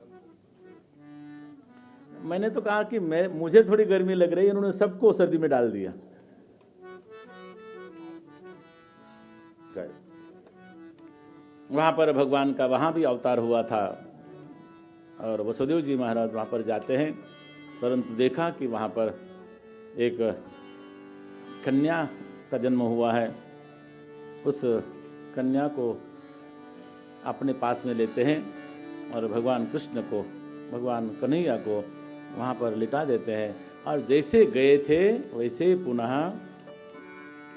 मैंने तो कहा कि मुझे थोड़ी गर्मी लग रही है, उन्होंने सबको सर्दी में डाल दिया। वहां पर भगवान का वहां भी अवतार हुआ था और वसुदेव जी महाराज वहां पर जाते हैं, परंतु देखा कि वहां पर एक कन्या का जन्म हुआ है। उस कन्या को अपने पास में लेते हैं और भगवान कृष्ण को, भगवान कन्हैया को वहाँ पर लिटा देते हैं और जैसे गए थे वैसे पुनः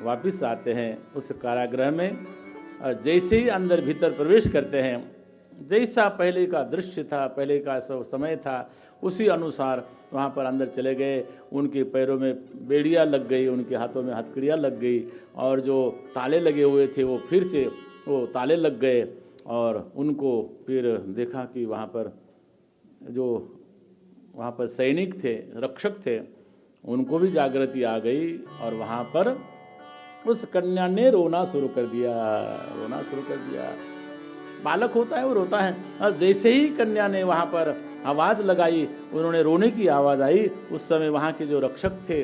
वापस आते हैं उस कारागृह में। और जैसे ही अंदर भीतर प्रवेश करते हैं, जैसा पहले का दृश्य था, पहले का समय था, उसी अनुसार वहाँ पर अंदर चले गए। उनके पैरों में बेड़ियाँ लग गई, उनके हाथों में हथकड़ियाँ लग गई और जो ताले लगे हुए थे वो फिर से वो ताले लग गए। और उनको फिर देखा कि वहाँ पर जो वहाँ पर सैनिक थे, रक्षक थे, उनको भी जागृति आ गई और वहाँ पर उस कन्या ने रोना शुरू कर दिया, रोना शुरू कर दिया। बालक होता है वो रोता है। और जैसे ही कन्या ने वहाँ पर आवाज़ लगाई, उन्होंने रोने की आवाज़ आई, उस समय वहाँ के जो रक्षक थे,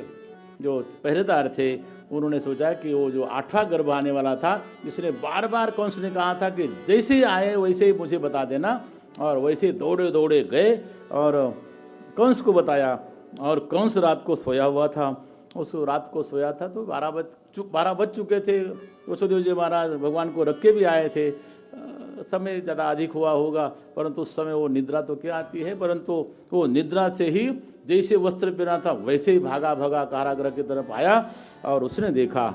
जो पहरेदार थे, उन्होंने सोचा कि वो जो 8वां गर्भ आने वाला था, इसने बार बार कंस ने कहा था कि जैसे ही आए वैसे ही मुझे बता देना। और वैसे दौड़े दौड़े गए और कंस को बताया। और कंस रात को सोया हुआ था, उस रात को सोया था तो 12 बज चुके थे। वसुदेव जी महाराज भगवान को रख के भी आए थे, समय ज़्यादा अधिक हुआ होगा, परंतु उस समय वो निद्रा तो क्या आती है, परंतु वो निद्रा से ही जैसे वस्त्र पहना था वैसे ही भागा भागा कारागृह की तरफ आया। और उसने देखा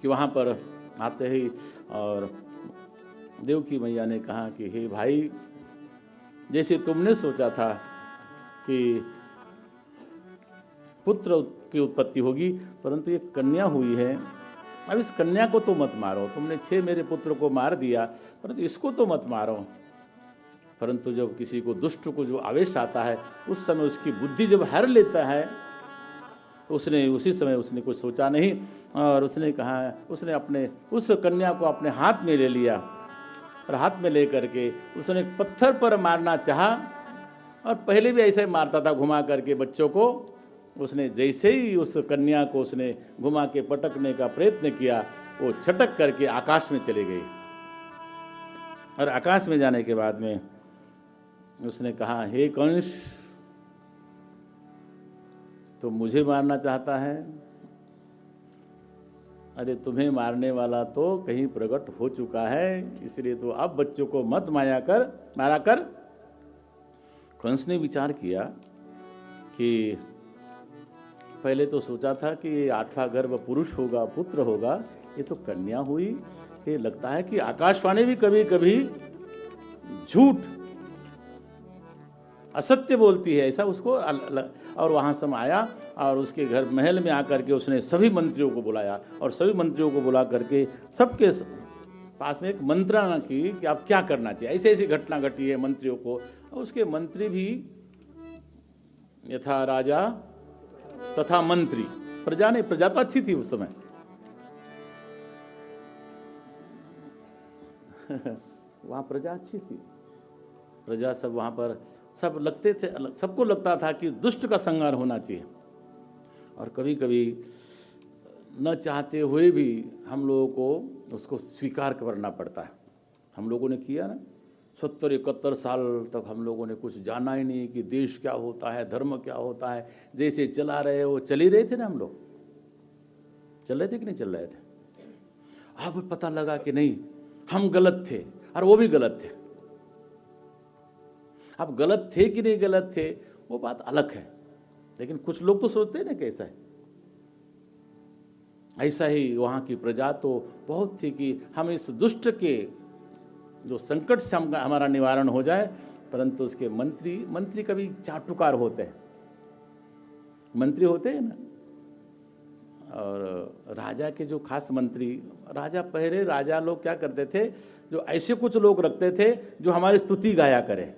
कि वहाँ पर आते ही और देवकी मैया ने कहा कि हे भाई, जैसे तुमने सोचा था कि पुत्र की उत्पत्ति होगी, परंतु ये कन्या हुई है। अब इस कन्या को तो मत मारो, तुमने 6 मेरे पुत्र को मार दिया, परंतु इसको तो मत मारो। परंतु जब किसी को, दुष्ट को जो आवेश आता है, उस समय उसकी बुद्धि जब हर लेता है, तो उसने उसी समय उसने कुछ सोचा नहीं और उसने कहा, उसने अपने उस कन्या को अपने हाथ में ले लिया और हाथ में ले करके उसने एक पत्थर पर मारना चाहा। और पहले भी ऐसे ही मारता था घुमा करके बच्चों को। उसने जैसे ही उस कन्या को उसने घुमा के पटकने का प्रयत्न किया, वो छटक करके आकाश में चली गई। और आकाश में जाने के बाद में उसने कहा, हे कंस, तो मुझे मारना चाहता है? अरे तुम्हें मारने वाला तो कहीं प्रकट हो चुका है, इसलिए तो अब बच्चों को मत मारा कर। कंस ने विचार किया कि पहले तो सोचा था कि 8वां गर्भ पुरुष होगा, पुत्र होगा, ये तो कन्या हुई। ये लगता है कि आकाशवाणी भी कभी कभी झूठ असत्य बोलती है, ऐसा उसको और वहाँ से आया और उसके घर महल में आकर के उसने सभी मंत्रियों को बुलाया और सभी मंत्रियों को बुला करके सबके पास में एक मंत्रणा की कि आप क्या करना चाहिए। ऐसी ऐसी घटना घटी है मंत्रियों को, और उसके मंत्री भी यथा राजा तथा मंत्री, प्रजा नहीं, प्रजा तो अच्छी थी उस समय वहाँ प्रजा अच्छी थी, प्रजा सब वहाँ पर सब लगते थे, सबको लगता था कि दुष्ट का संहार होना चाहिए। और कभी कभी न चाहते हुए भी हम लोगों को उसको स्वीकार करना पड़ता है। हम लोगों ने किया ना, 70-71 साल तक हम लोगों ने कुछ जाना ही नहीं कि देश क्या होता है, धर्म क्या होता है। जैसे चला रहे वो चल ही रहे थे ना, हम लोग चल रहे थे कि नहीं चल रहे थे। अब पता लगा कि नहीं, हम गलत थे और वो भी गलत थे। अब गलत थे कि नहीं गलत थे वो बात अलग है, लेकिन कुछ लोग तो सोचते हैं ना कैसा है। ऐसा ही वहाँ की प्रजा तो बहुत थी कि हम इस दुष्ट के जो संकट से हमारा निवारण हो जाए, परंतु उसके मंत्री कभी चाटुकार होते हैं, मंत्री होते हैं ना। और राजा के जो खास मंत्री, पहले राजा लोग क्या करते थे, जो ऐसे कुछ लोग रखते थे जो हमारी स्तुति गाया करें,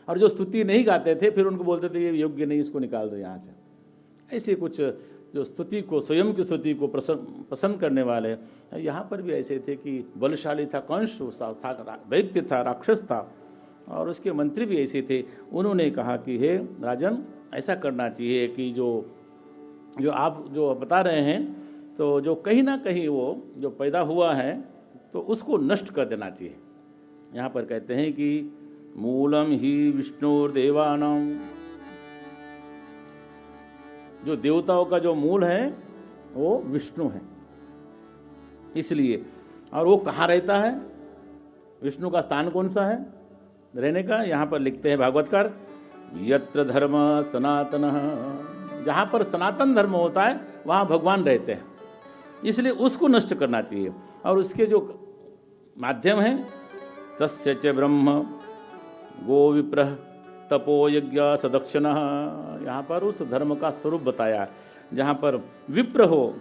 और जो स्तुति नहीं गाते थे फिर उनको बोलते थे ये योग्य नहीं, इसको निकाल दो यहाँ से। ऐसे कुछ जो स्तुति को, स्वयं की स्तुति को पसंद करने वाले, यहाँ पर भी ऐसे थे कि बलशाली था कंस, दैत्य था, राक्षस था, और उसके मंत्री भी ऐसे थे। उन्होंने कहा कि हे राजन, ऐसा करना चाहिए कि जो आप जो बता रहे हैं, तो जो कहीं ना कहीं वो जो पैदा हुआ है तो उसको नष्ट कर देना चाहिए। यहाँ पर कहते हैं कि मूलम ही विष्णुर्देवानां, जो देवताओं का जो मूल है वो विष्णु है। इसलिए, और वो कहाँ रहता है, विष्णु का स्थान कौन सा है रहने का, यहाँ पर लिखते हैं भागवतकार, यत्र धर्म सनातनः, जहाँ पर सनातन धर्म होता है वहाँ भगवान रहते हैं। इसलिए उसको नष्ट करना चाहिए, और उसके जो माध्यम हैं, तस्य च ब्रह्म गो विप्रः तपो यज्ञ सदक्षिणः, यहाँ पर उस धर्म का स्वरूप बताया। जहाँ पर विप्र हो,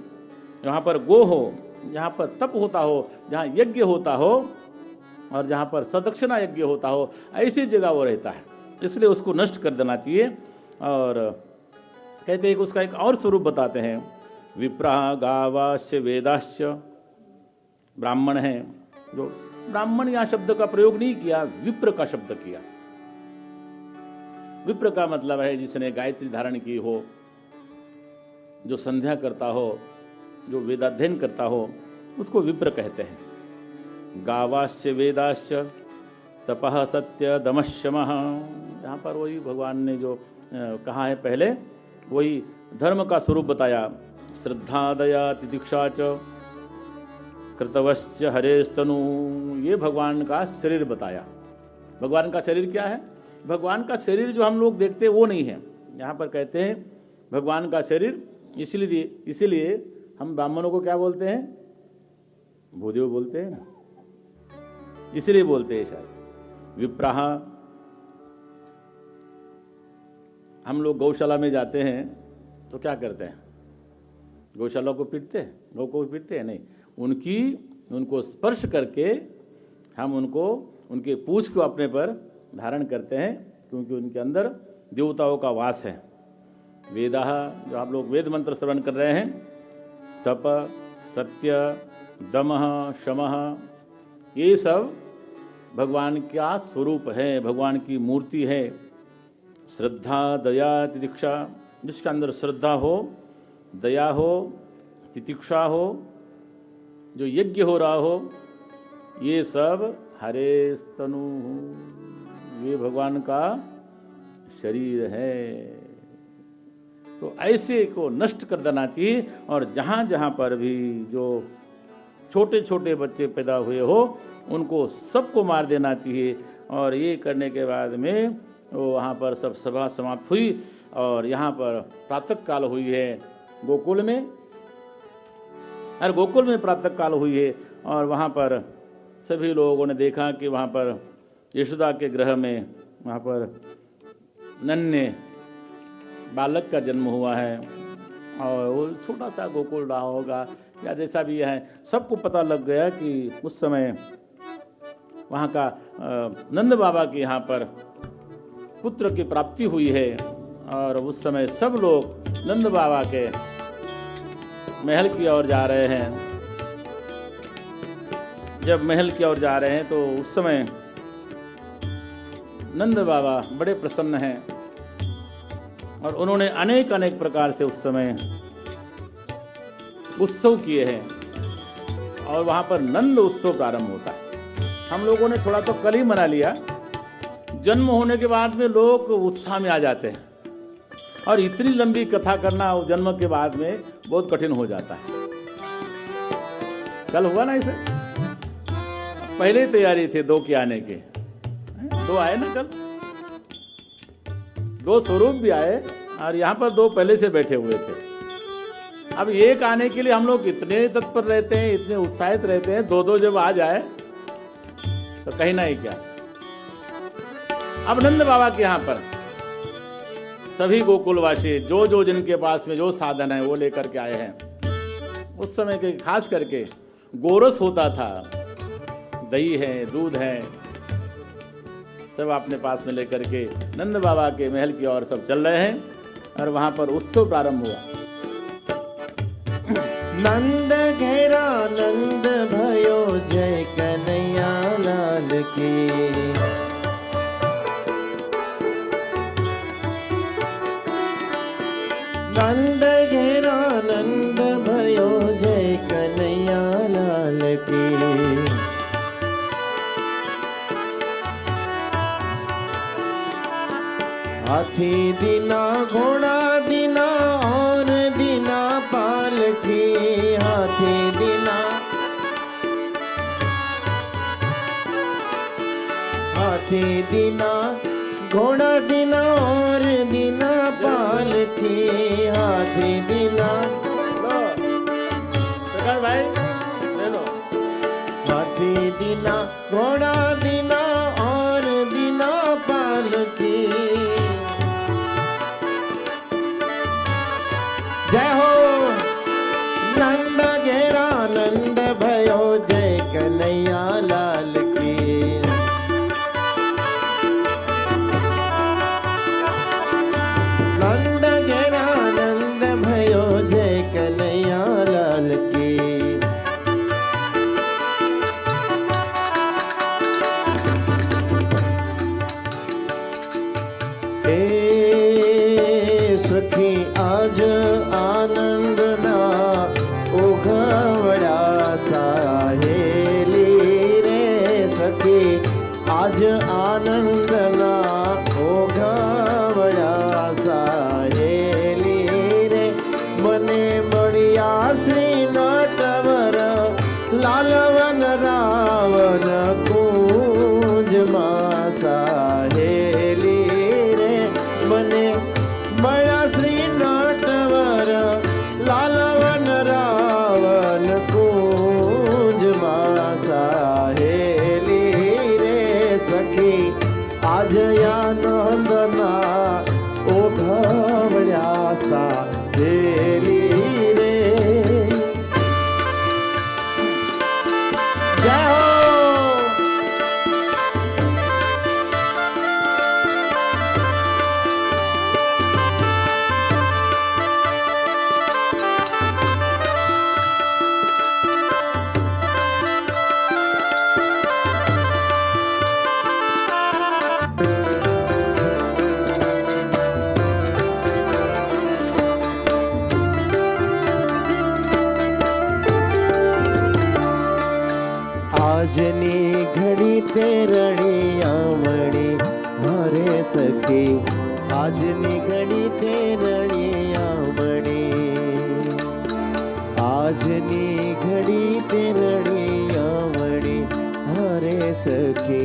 जहाँ पर गो हो, जहाँ पर तप होता हो, जहाँ यज्ञ होता हो, और जहाँ पर सदक्षिणा यज्ञ होता हो, ऐसी जगह वो रहता है। इसलिए उसको नष्ट कर देना चाहिए। और कहते हैं कि उसका एक और स्वरूप बताते हैं, विप्रा गावाश्च वेदाश्च, ब्राह्मण हैं, जो ब्राह्मण यहाँ शब्द का प्रयोग नहीं किया, विप्र का शब्द किया। विप्र का मतलब है जिसने गायत्री धारण की हो, जो संध्या करता हो, जो वेदाध्ययन करता हो, उसको विप्र कहते हैं। गावाश्च वेदाश्च तपः सत्य दमशमः, यहाँ पर वही भगवान ने जो कहा है पहले, वही धर्म का स्वरूप बताया। श्रद्धा दया तितिक्षा च कृतवश्च हरेस्तनु, ये भगवान का शरीर बताया। भगवान का शरीर क्या है, भगवान का शरीर जो हम लोग देखते हैं वो नहीं है। यहाँ पर कहते हैं भगवान का शरीर, इसीलिए हम ब्राह्मणों को क्या बोलते हैं, भूदेव बोलते हैं ना, इसलिए बोलते हैं शायद। विप्राह, हम लोग गौशाला में जाते हैं तो क्या करते हैं, गौशाला को पीटते हैं, गौ को पीटते हैं नहीं, उनको स्पर्श करके हम उनके पूंछ को अपने पर धारण करते हैं, क्योंकि उनके अंदर देवताओं का वास है। वेदाः, जो आप लोग वेद मंत्र श्रवण कर रहे हैं, तप, सत्य, दमः, शमः, ये सब भगवान का स्वरूप है, भगवान की मूर्ति है। श्रद्धा दया तितिक्षा, जिसके अंदर श्रद्धा हो, दया हो, तितिक्षा हो, जो यज्ञ हो रहा हो, ये सब हरे स्तनु, ये भगवान का शरीर है। तो ऐसे को नष्ट कर देना चाहिए। और जहाँ जहाँ पर भी जो छोटे छोटे बच्चे पैदा हुए हो, उनको सबको मार देना चाहिए। और ये करने के बाद में वो वहाँ पर सब सभा समाप्त हुई, और यहाँ पर प्रातः काल हुई है गोकुल में, और गोकुल में प्रातः काल हुई है। और वहाँ पर सभी लोगों ने देखा कि वहाँ पर यशोदा के गृह में वहाँ पर नन्हे बालक का जन्म हुआ है और वो छोटा सा गोकुल रहा होगा या जैसा भी है, सबको पता लग गया कि उस समय वहाँ का नंद बाबा के यहाँ पर पुत्र की प्राप्ति हुई है। और उस समय सब लोग नंद बाबा के महल की ओर जा रहे हैं। जब महल की ओर जा रहे हैं तो उस समय नंद बाबा बड़े प्रसन्न हैं और उन्होंने अनेक अनेक प्रकार से उस समय उत्सव किए हैं और वहाँ पर नंद उत्सव प्रारंभ होता है। हम लोगों ने थोड़ा तो कल ही मना लिया, जन्म होने के बाद में लोग उत्साह में आ जाते हैं और इतनी लंबी कथा करना जन्म के बाद में बहुत कठिन हो जाता है। कल हुआ ना इसे, पहले तैयारी थे 2 के आने के, 2 आए ना कल, 2 स्वरूप भी आए और यहाँ पर 2 पहले से बैठे हुए थे। अब एक आने के लिए हम लोग इतने तत्पर रहते हैं, इतने उत्साहित रहते हैं, 2 जब आ जाए तो कहीं नहीं क्या। अब नंद बाबा के यहाँ पर सभी गोकुलवासी जो जिनके पास में जो साधन है वो लेकर के आए हैं। उस समय के खास करके गोरस होता था, दही है, दूध है, सब अपने पास में लेकर के नंद बाबा के महल की ओर सब चल रहे हैं और वहां पर उत्सव प्रारंभ हुआ। नंद घेरा नंद भयो जय कन्हैया लाल की। नंद घेरा नंद भयो जय कन्हैया लाल की। हाथी दीना घोड़ा दीना और दीना पालकी। हाथी दीना हाथी दीना घोड़ा दीना और दीना पालकी। हाथी दीना भाई ले लो। हाथी दीना घोड़ा दीना और दीना पालकी। जय हो नंद घेरा नंद भयो जय कन्हैया लाल की। नंद घेरा नंद भयो जय कन्हैया लाल की। सखी आज आनंद ना उघवड़ा साहेली रे। सखी आज आनंद ना उघवड़ा साहेली रे। मने बढ़िया श्री नटवर लालवन रावण कुंज मा साहेली रे। मने बड़ा श्री नटवर लालवन रावण कुंज मा साहेली रे। सखी आज आनंदना ओघवड़ा साहेली रे। जय हो આજની ઘડી તે રળિયામણી હરે સખી। આજની ઘડી તે રળિયામણી। આજની ઘડી તે રળિયામણી હરે સખી।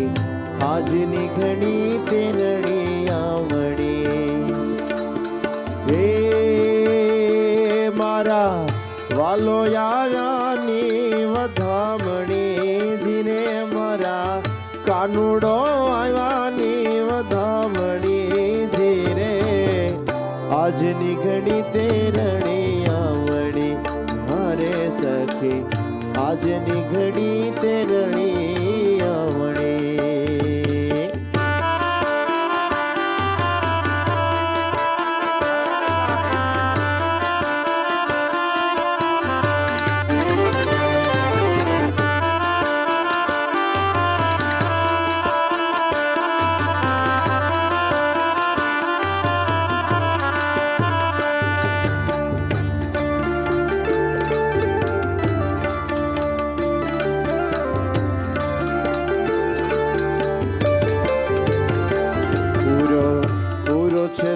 આજની ઘડી તે રળિયામણી। હે મારા વાલો આવ્યાની વધામણી। ધીરે મારા કાનુડો આવ્યાની વધામણી। ધીરે આજની ઘડી તે રણિયા વળી મારે સખી આજની ઘડી તે રણિયા વળી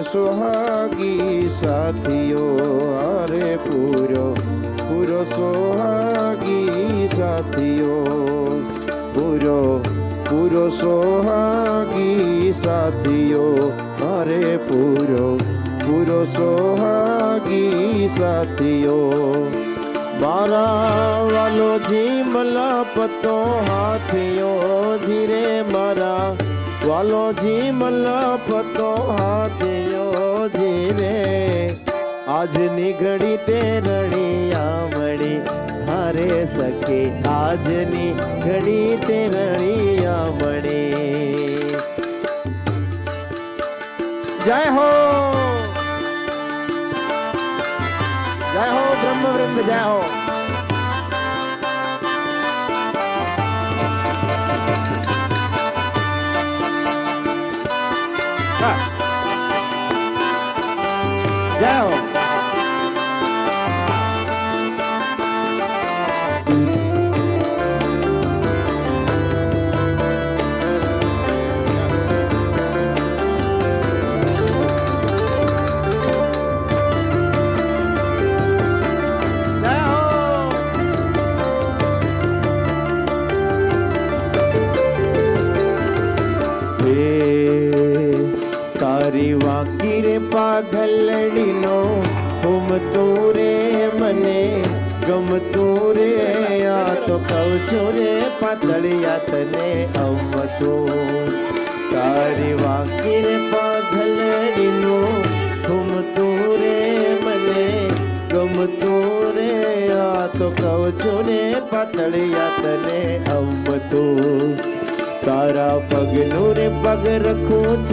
સોહાગી સાથીઓ અરે પૂરો પૂરો સોહાગી સાથીઓ પૂરો પૂરો સોહાગી સાથીઓ અરે પૂરો પૂરો સોહાગી સાથીઓ મારા વાલોજી મલાપતો હાથીઓ ધીરે મારા વાલોજી મલાપતો હાથીઓ ધીરે આજની ઘડી તે રણિયા મળી હારે સખી આજની ઘડી તે રણિયા મળી જય હો બ્રહ્મવૃંદ જય હો જય હો તારી વાકી રે પાઘલડીનો ઘૂમતું રે મને ગમતું રે આ તો કહું છું રે પાતળિયા તને અમતું તારી વાકી રે પાઘલડીનો ઘૂમતું રે મને ગમતું રે આ તો કહું છું રે પાતળિયા તને અમતું તારા પગનું રે પગ રખું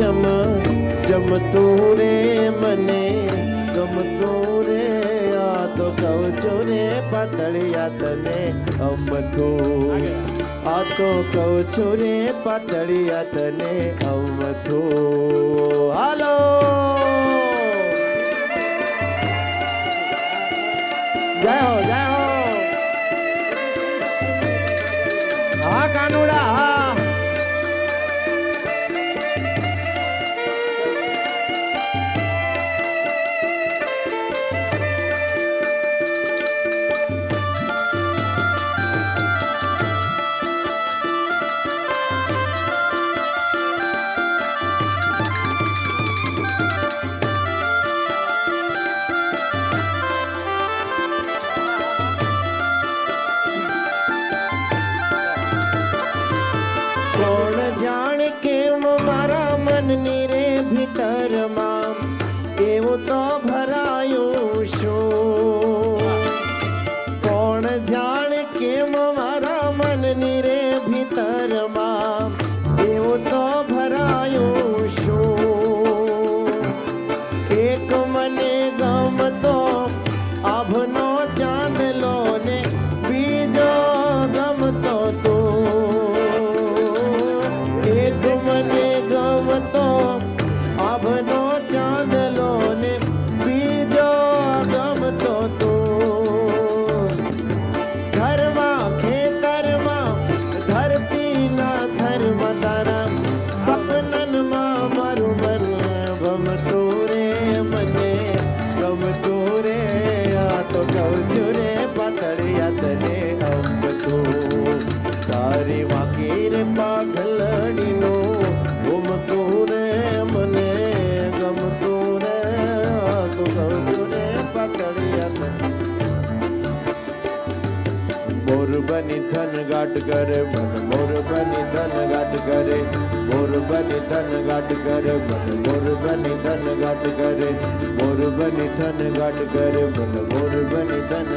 જમતું રે મને ગમતું રે આ તો કહું છું રે પાતળિયા તને અમથું આ તો કહું છું રે પાતળિયા તને અમથું હાલો જય હો હા કાનુડા હા કોણ જાણે કેમ મારા મનની રે ભીતરમાં એવું તો ભરાયું શું કોણ જાણે કેમ મારા મનની રે ભીતરમાં એવું તો ભરાયું શું એક મને ગમતો આભનો ચાંદલો ને બીજો ગમતો મને ગમતો આભનો ચાંદલો ને બીજો ગમતો તું ઘરમાં ખેતરમાં ધરતીના ધર્મ તારા સપનનમાં મારું મન ગમતું રે મને ગમતું રે આ તો કહું છું રે પાતળિયા તને અમતું તારી વાકી રે પાઘલડીનો ગમતું રે મને ગમતું રે તો કહું છું રે પાતળિયા તને મોરબની ધન घाट करे मन मोर बनी धन घाट करे मोर बनी धन घाट करे मन मोर बनी धन घाट करे मोर बनी धन घाट करे मन मोर बनी धन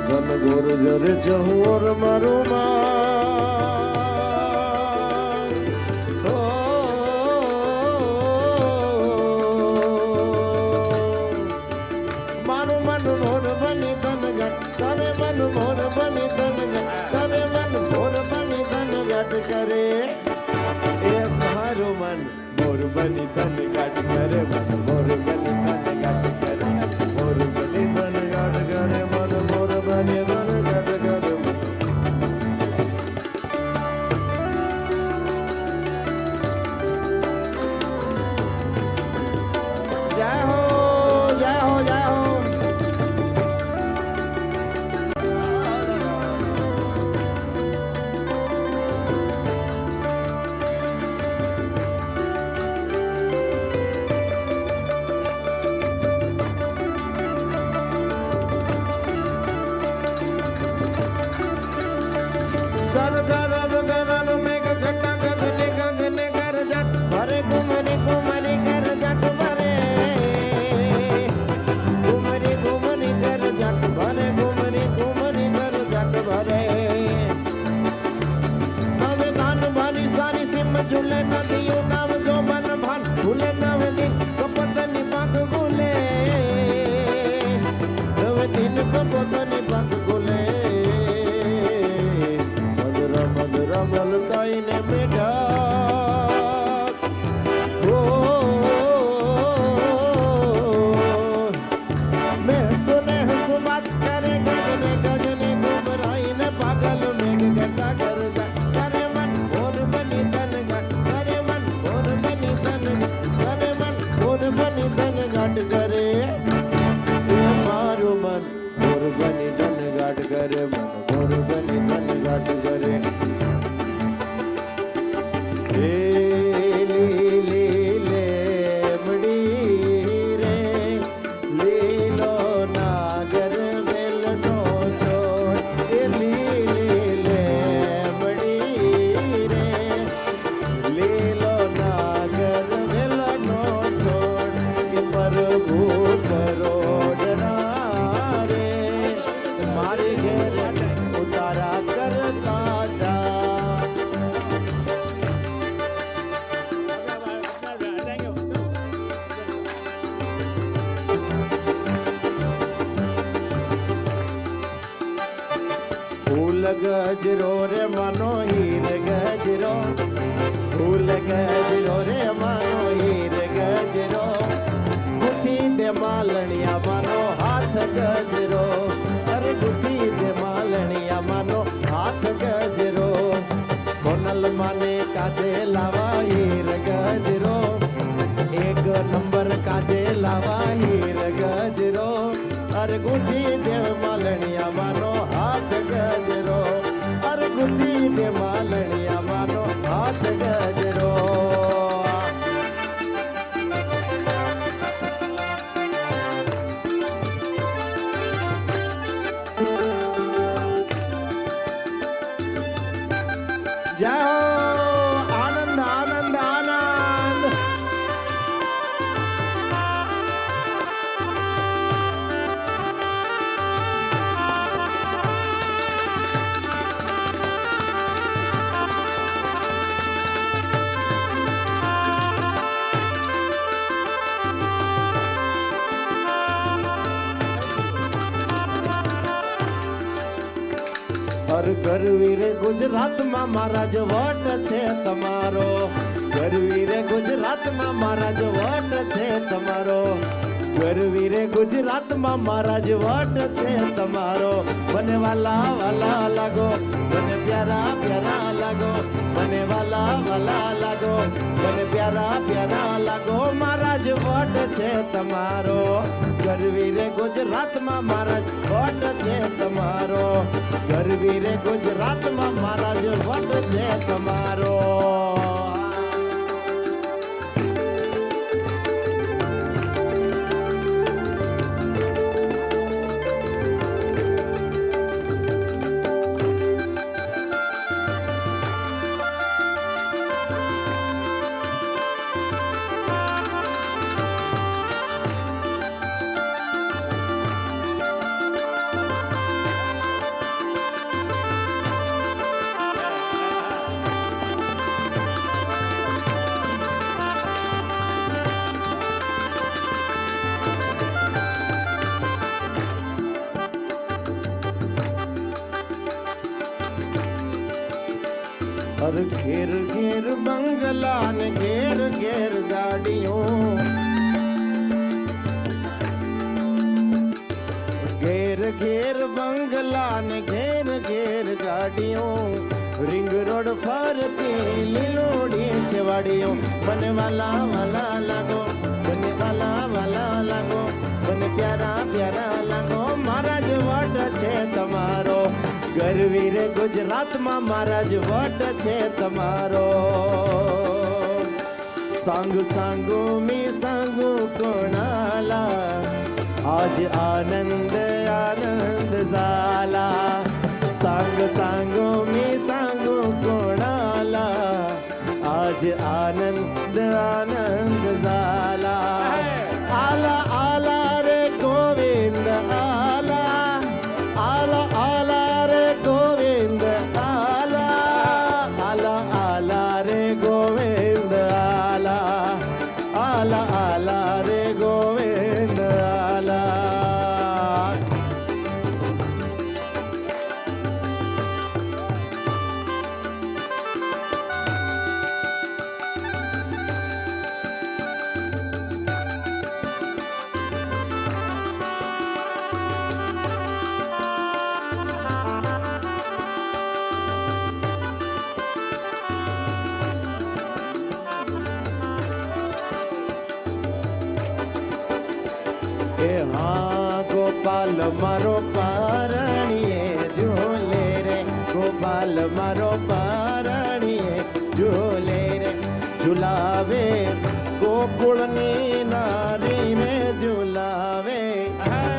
धन गोर जर चहोर मारो मारो मन मोर बनी धन घाट करे मन मोर बनी धन घाट करे मन मोर बनी धन घाट करे ए मारो मन मोर बनी धन घाट करे मन मोर बनी धन घाट करे मोर बनी धन घाट करे मन मोर बनी धन घाट करे जय हो जय हो जय हो कर कर कर मेघ घटा गगने गगने कर जट भरे कुमरी कुमरी कर जट भरे कुमरी कुमरी कर जट भरे कुमरी कुमरी कर जट भरे नवे धान भारी सारी सिम झूले नदियों नाव जो बन भान भूले नवे दिन कपतनी पाक गुले नवे दिन कपतनी पाक गुले रमल काई ने बेटा ओ मैं सुने सुबात करे गगने गगने घुमराई ने पागल मेघ घटा कर करे मन मोर बनी धन घाट करे मन मोर बनी धन करे मन मोर बनी धन घाट करे मारो मन मोर बनी धन घाट करे मन मोर बनी धन घाट करे गजरो रे मानो हीर गजरो फूल गजरो रे मानो हीर गजरो गुथी दे मालनिया मानो हाथ गजरो अरे गुथी दे मालनिया मानो हाथ गजरो सोनल माने काजे लावा हीर गजरो एक नंबर काजे लावा हीर गजरो अरे गुथी दे मालनिया मानो हाथ गजरो अरे गुथी दे मालनिया मानो हाथ गजरो जय हो आनंद आनंद आनंद और ગરવીરે ગુજરાતમાં મહારાજ વટ છે તમારો ગરવીરે ગુજરાતમાં મહારાજ વટ છે તમારો ગરવીરે ગુજરાતમાં મહારાજ વટ છે તમારો મને વાલા વાલા લાગો મને પ્યારા પ્યારા લાગો મને વાલા વાલા લાગો મને પ્યારા પ્યારા લાગો મહારાજ વટ છે તમારો ગરવીરે ગુજરાતમાં મહારાજ વટ છે તમારો ગરવીરે ગુજરાતમાં મહારાજ વટ છે તમારો और घेर घेर बंगला ने घेर घेर गाड़ियों, घेर घेर बंगला ने घेर घेर गाड़ियों, रिंग रोड फरती लीलोड़ी छेवाड़ियों। बने वाला वाला लागो, बने वाला वाला लागो, बने प्यारा प्यारा लागो, महाराज वट छे तमारो। गरवी रे गुजरात में महाराज वट छे तमारो। सांगू सांगू मी सांगू कोणाला, आज आनंद आनंद झाला। सांग सांगू मी सांगू कोणाला, आज आनंद आनंद झाला। आला आला रे गोविंद आला, आला आला रे गोविंद आला, आला आला रे गोविंद आला, आला आला रे गोविंद आला। हाँ गोपाल मारो पारणिये झूले रे, गोपाल मारो पारणिये झूले रे। झुलावे गोकुळनी नारी रे, झुलावे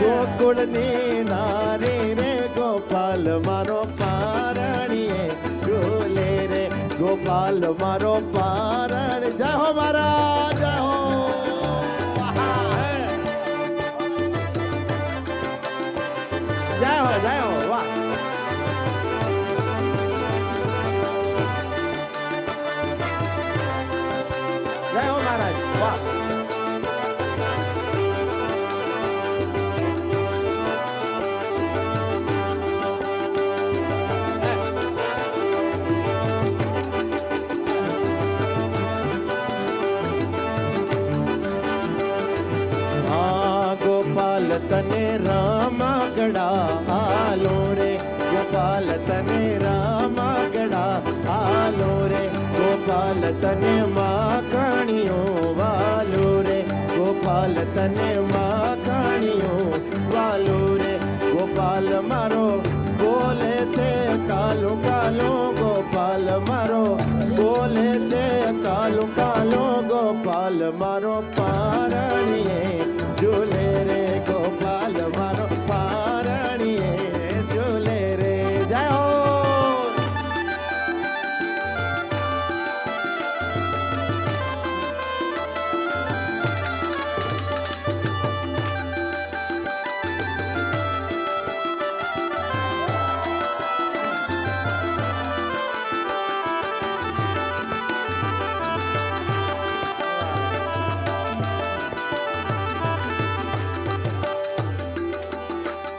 गोकुळनी नारी रे। गोपाल मारो पारणिये झूले रे, गोपाल मारो पारण। जय हो महाराज जय हो। जय हो वाह। जय हो महाराज वाह। हाँ गोपाल तने रामा गड़ा आलो रे, गोपाल तने रामा गड़ा आलो रे। गोपाल तने माखणियों वालो रे, गोपाल तने माखणियों वालो रे। गोपाल मारो बोले छे कालो कालो, गोपाल मारो बोले छे कालो कालो। गोपाल मारो पारणिये झूले रे, गोपाल मारो पारणिये झूले रे। जय हो।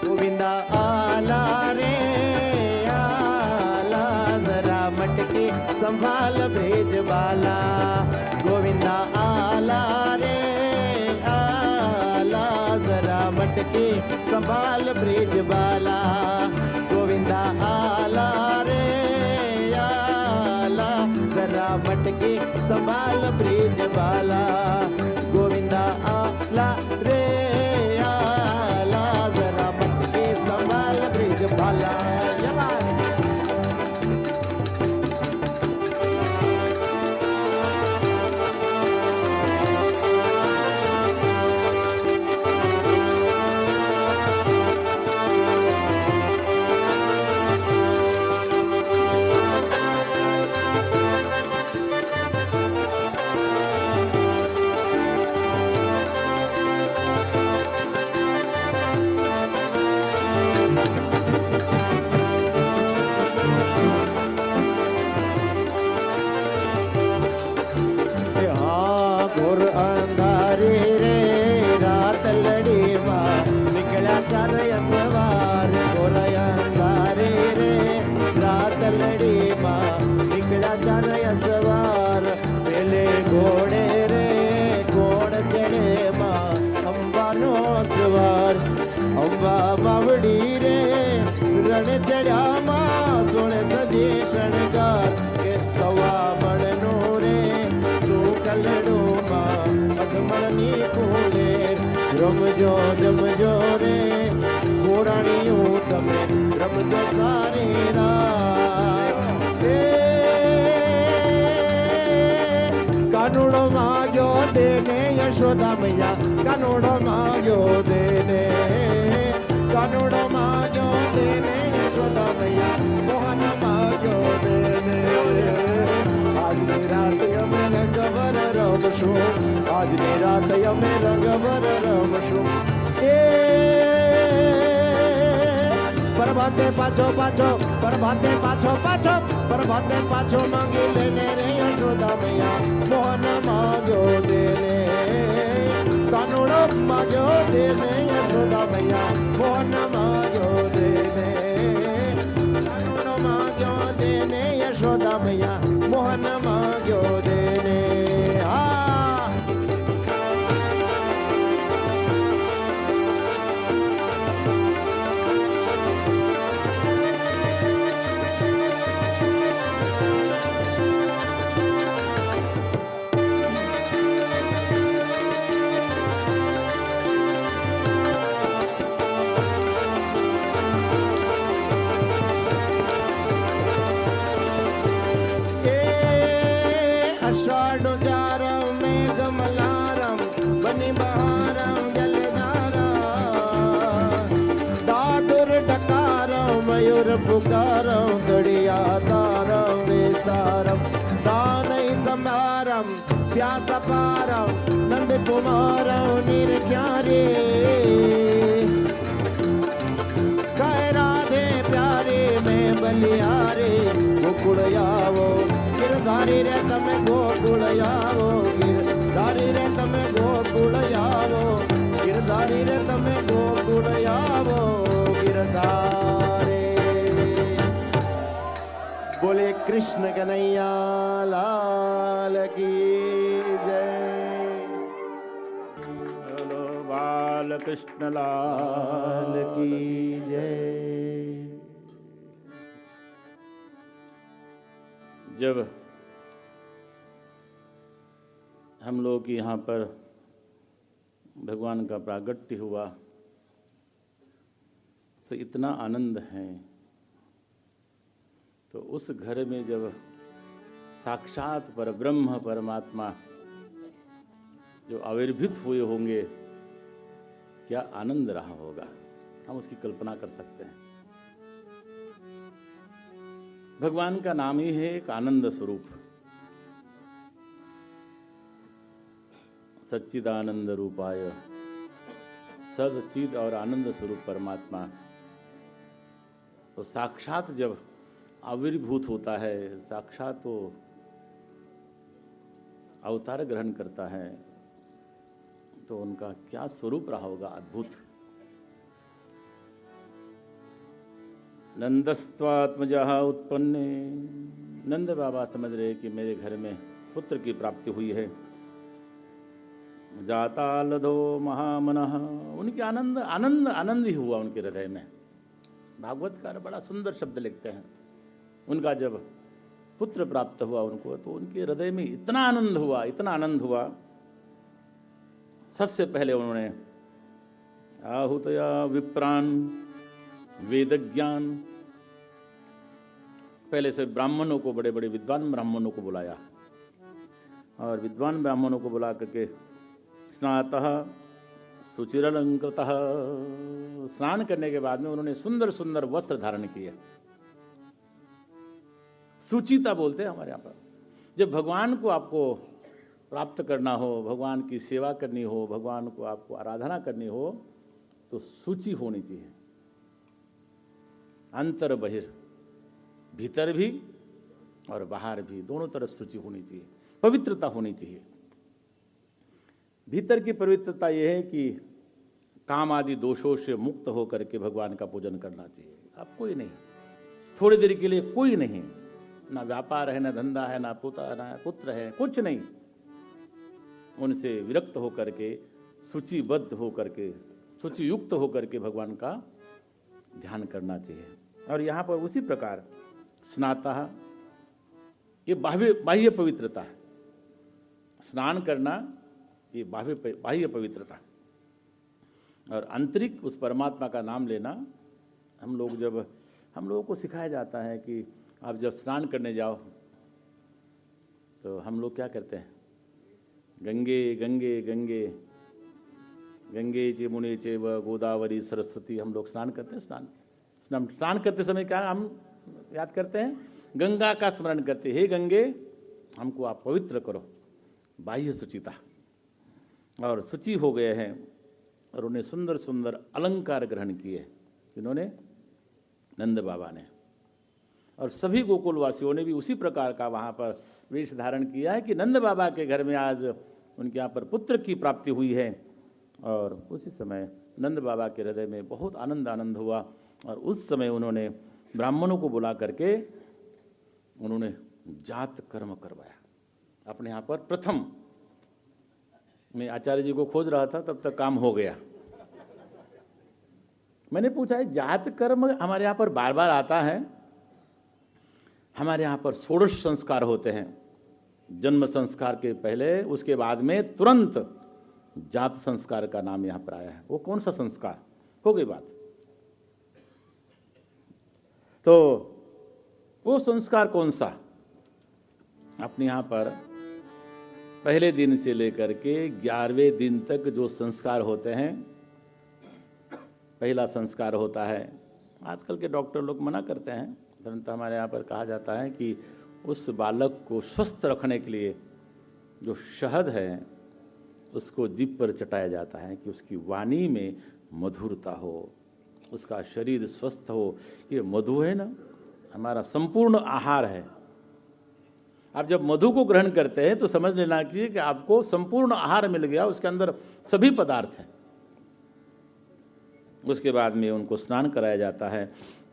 गोविंदा आला रे आला, जरा मटकी संभाल ब्रिज वाला। गोविंदा आला रे आला, जरा मटकी संभाल ब्रिज वाला। गोविंदा आला रे आला, जरा मटकी संभाल ब्रिज वाला। गोविंदा आला रे आला, जरा मटकी संभाल ब्रिज वाला। रण चढ़िया मां सोने सजे शणगार के सवा मण रे सुकलड़ो मां अधमणी कूले रमजो जमजो रे गोराणियों तमे रमजो सारी रात कानूड़ो मांगो देने यशोदा मैया कानूड़ो मांगो देने कानूड़ो मांगो देने यशोदा मैया मोहन मांगो देने आज नी रात यमे रंगवर रमशो आज नी रात यमे रंगवर रमशो प्रभाते पाछो पाछो प्रभाते पाछो पाछो प्रभाते पाछो मांगी लेने रे यशोदा मैया मोहन मांगो देने कानूड़ो मांगो देने यशोदा मैया मोहन मांगो देने कानूड़ो मांगो देने यशोदा मैया मोहन मांगो देने मयूर पुकारं दड़िया तारं विसारं दानई समारं प्यास पारं नंद कुमारं निर्ज्ञारे कह राधे प्यारे में बलियारे गोकुड़यावो गिरधारी रे तमे गोकुड़यावो गिरधारी रे तमे गोकुड़यावो गिरधारी रे तमे गोकुड़यावो गिरधारी बोले कृष्ण कन्हैया लाल की जय बोलो बाल कृष्ण लाल की जय। जब हम लोग यहाँ पर भगवान का प्रागट्य हुआ तो इतना आनंद है, तो उस घर में जब साक्षात परब्रह्म परमात्मा जो आविर्भूत हुए होंगे, क्या आनंद रहा होगा, हम उसकी कल्पना कर सकते हैं। भगवान का नाम ही है एक आनंद स्वरूप, सच्चिदानंद रूपाय, सच्चिद और आनंद स्वरूप परमात्मा। तो साक्षात जब आविर्भूत होता है, साक्षात वो अवतार ग्रहण करता है, तो उनका क्या स्वरूप रहा होगा, अद्भुत। नंदस्त्वात्मजः उत्पन्ने, नंद बाबा समझ रहे कि मेरे घर में पुत्र की प्राप्ति हुई है। जाता लधो महामनः, उनके आनंद आनंद आनंद ही हुआ उनके हृदय में। भागवतकार बड़ा सुंदर शब्द लिखते हैं, उनका जब पुत्र प्राप्त हुआ उनको, तो उनके हृदय में इतना आनंद हुआ, इतना आनंद हुआ। सबसे पहले उन्होंने आहुतया विप्रान वेद ज्ञान, पहले से ब्राह्मणों को, बड़े बड़े विद्वान ब्राह्मणों को बुलाया, और विद्वान ब्राह्मणों को बुला करके स्नातः सुचिरलंकृतः, स्नान करने के बाद में उन्होंने सुंदर सुंदर वस्त्र धारण किए। सुचिता बोलते हैं हमारे यहाँ पर। जब भगवान को आपको प्राप्त करना हो, भगवान की सेवा करनी हो, भगवान को आपको आराधना करनी हो, तो सूची होनी चाहिए, अंतर बहिर, भीतर भी और बाहर भी, दोनों तरफ सूची होनी चाहिए, पवित्रता होनी चाहिए। भीतर की पवित्रता यह है कि काम आदि दोषों से मुक्त होकर के भगवान का पूजन करना चाहिए। अब कोई नहीं, थोड़ी देर के लिए कोई नहीं, ना व्यापार है, ना धंधा है, ना पुत्र है, कुछ नहीं। उनसे विरक्त होकर के, सूचीबद्ध होकर के, सूची युक्त होकर के भगवान का ध्यान करना चाहिए। और यहाँ पर उसी प्रकार स्नातः, ये बाह्य पवित्रता है। स्नान करना ये बाह्य पवित्रता, और आंतरिक उस परमात्मा का नाम लेना। हम लोगों को सिखाया जाता है कि आप जब स्नान करने जाओ तो हम लोग क्या करते हैं, गंगे गंगे गंगे गंगे च मुने चैव गोदावरी सरस्वती, हम लोग स्नान करते हैं। स्नान करते समय क्या हम याद करते हैं, गंगा का स्मरण करते, हे गंगे हमको आप पवित्र करो, बाह्य शुचिता। और शुचि हो गए हैं और उन्हें सुंदर सुंदर अलंकार ग्रहण किए, इन्होंने नंद बाबा ने, और सभी गोकुलवासियों ने भी उसी प्रकार का वहाँ पर वेश धारण किया है कि नंद बाबा के घर में आज उनके यहाँ पर पुत्र की प्राप्ति हुई है। और उसी समय नंद बाबा के हृदय में बहुत आनंद हुआ, और उस समय उन्होंने ब्राह्मणों को बुला करके उन्होंने जात कर्म करवाया अपने यहाँ पर। प्रथम मैं आचार्य जी को खोज रहा था, तब तक काम हो गया। मैंने पूछा है जात कर्म हमारे यहाँ पर बार बार आता है। हमारे यहाँ पर षोडश संस्कार होते हैं, जन्म संस्कार के पहले, उसके बाद में तुरंत जात संस्कार का नाम यहाँ पर आया है। वो कौन सा संस्कार, हो गई बात। तो वो संस्कार कौन सा, अपने यहाँ पर पहले दिन से लेकर के 11वें दिन तक जो संस्कार होते हैं, पहला संस्कार होता है, आजकल के डॉक्टर लोग मना करते हैं, परंतु हमारे यहाँ पर कहा जाता है कि उस बालक को स्वस्थ रखने के लिए जो शहद है उसको जीभ पर चटाया जाता है कि उसकी वाणी में मधुरता हो, उसका शरीर स्वस्थ हो। ये मधु है ना, हमारा संपूर्ण आहार है। आप जब मधु को ग्रहण करते हैं तो समझ लेना चाहिए कि आपको संपूर्ण आहार मिल गया, उसके अंदर सभी पदार्थ हैं। उसके बाद में उनको स्नान कराया जाता है,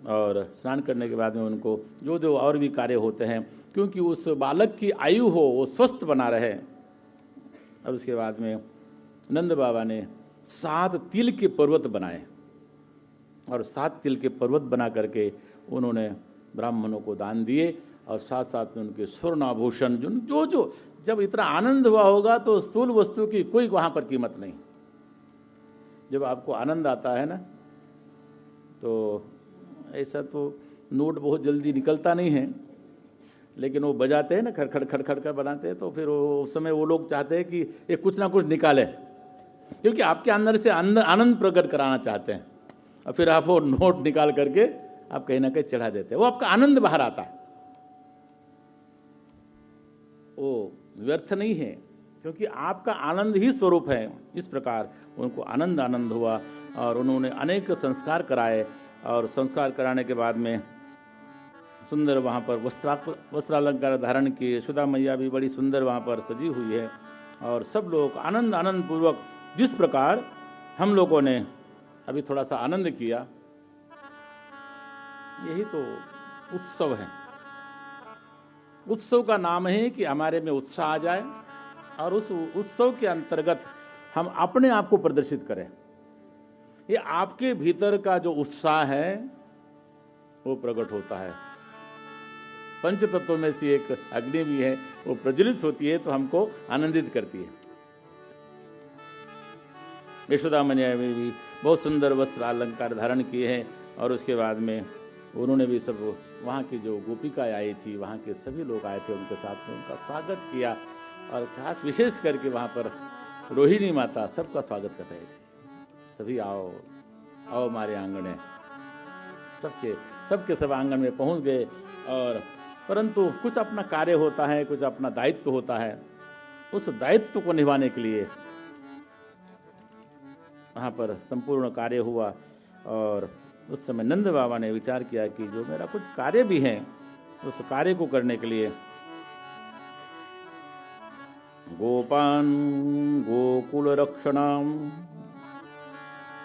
और स्नान करने के बाद में उनको जो जो और भी कार्य होते हैं, क्योंकि उस बालक की आयु हो, वो स्वस्थ बना रहे। और उसके बाद में नंद बाबा ने 7 तिल के पर्वत बनाए, और 7 तिल के पर्वत बना करके उन्होंने ब्राह्मणों को दान दिए, और साथ साथ में उनके स्वर्ण आभूषण जो जब इतना आनंद हुआ होगा तो स्थूल वस्तु की कोई वहाँ पर कीमत नहीं। जब आपको आनंद आता है ना, तो ऐसा तो नोट बहुत जल्दी निकलता नहीं है, लेकिन वो बजाते हैं ना, खड़खड़ खड़खड़ कर बनाते हैं, तो फिर उस समय वो लोग चाहते हैं कि ये कुछ ना कुछ निकाले, क्योंकि आपके अंदर से आनंद प्रकट कराना चाहते हैं। और फिर आप वो नोट निकाल करके आप कहीं ना कहीं चढ़ा देते हैं, वो आपका आनंद बाहर आता है, वो व्यर्थ नहीं है, क्योंकि आपका आनंद ही स्वरूप है। इस प्रकार उनको आनंद हुआ, और उन्होंने अनेक संस्कार कराए, और संस्कार कराने के बाद में सुंदर वहाँ पर वस्त्रालंकार धारण किए। यशोदा मैया भी बड़ी सुंदर वहाँ पर सजी हुई है, और सब लोग आनंद पूर्वक, जिस प्रकार हम लोगों ने अभी थोड़ा सा आनंद किया, यही तो उत्सव है। उत्सव का नाम है कि हमारे में उत्साह आ जाए, और उस उत्सव के अंतर्गत हम अपने आप को प्रदर्शित करें। ये आपके भीतर का जो उत्साह है वो प्रकट होता है। पंच तत्वों में से एक अग्नि भी है, वो प्रज्वलित होती है तो हमको आनंदित करती है। यशोदा मैया में भी बहुत सुंदर वस्त्र अलंकार धारण किए हैं, और उसके बाद में उन्होंने भी सब वहाँ की जो गोपिकाएं आई थी, वहाँ के सभी लोग आए थे, उनके साथ में उनका स्वागत किया, और खास विशेष करके वहाँ पर रोहिणी माता सबका स्वागत कर रहे थे। सभी आओ आओ हमारे आंगन, सबके सब आंगन में पहुँच गए। और परंतु कुछ अपना कार्य होता है, कुछ अपना दायित्व होता है, उस दायित्व को निभाने के लिए वहाँ पर संपूर्ण कार्य हुआ। और उस समय नंद बाबा ने विचार किया कि जो मेरा कुछ कार्य भी है, उस कार्य को करने के लिए गोपान गोकुल रक्षणाम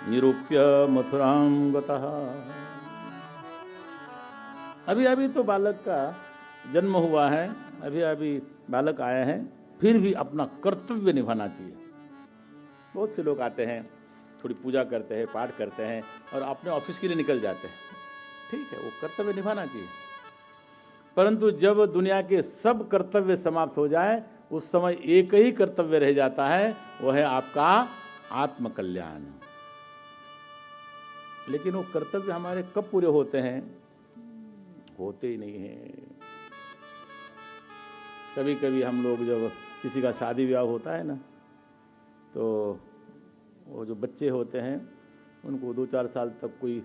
निरूप्य मथुराम गतः। अभी अभी तो बालक का जन्म हुआ है, अभी अभी बालक आया है, फिर भी अपना कर्तव्य निभाना चाहिए। बहुत से लोग आते हैं, थोड़ी पूजा करते हैं, पाठ करते हैं, और अपने ऑफिस के लिए निकल जाते हैं। ठीक है, वो कर्तव्य निभाना चाहिए। परंतु जब दुनिया के सब कर्तव्य समाप्त हो जाए, उस समय एक ही कर्तव्य रह जाता है, वह है आपका आत्मकल्याण। लेकिन वो कर्तव्य हमारे कब पूरे होते हैं? होते ही नहीं हैं। कभी कभी हम लोग जब किसी का शादी ब्याह होता है ना, तो वो जो बच्चे होते हैं उनको 2-4 साल तक कोई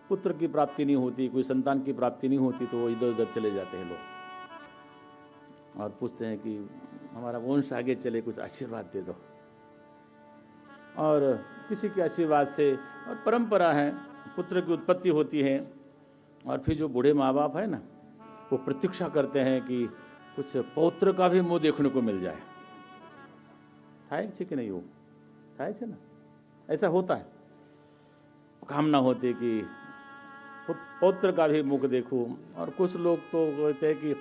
पुत्र की प्राप्ति नहीं होती, कोई संतान की प्राप्ति नहीं होती, तो वो इधर उधर चले जाते हैं लोग और पूछते हैं कि हमारा वंश आगे चले, कुछ आशीर्वाद दे दो। और किसी के आशीर्वाद से, और परंपरा है, पुत्र की उत्पत्ति होती है। और फिर जो बूढ़े माँ बाप है ना, वो प्रतीक्षा करते हैं कि कुछ पौत्र का भी मुंह देखने को मिल जाए। થાય છે कि नहीं? वो થાય છે ना, ऐसा होता है। कामना होती है कि पौत्र का भी मुख देखूं। और कुछ लोग तो कहते हैं कि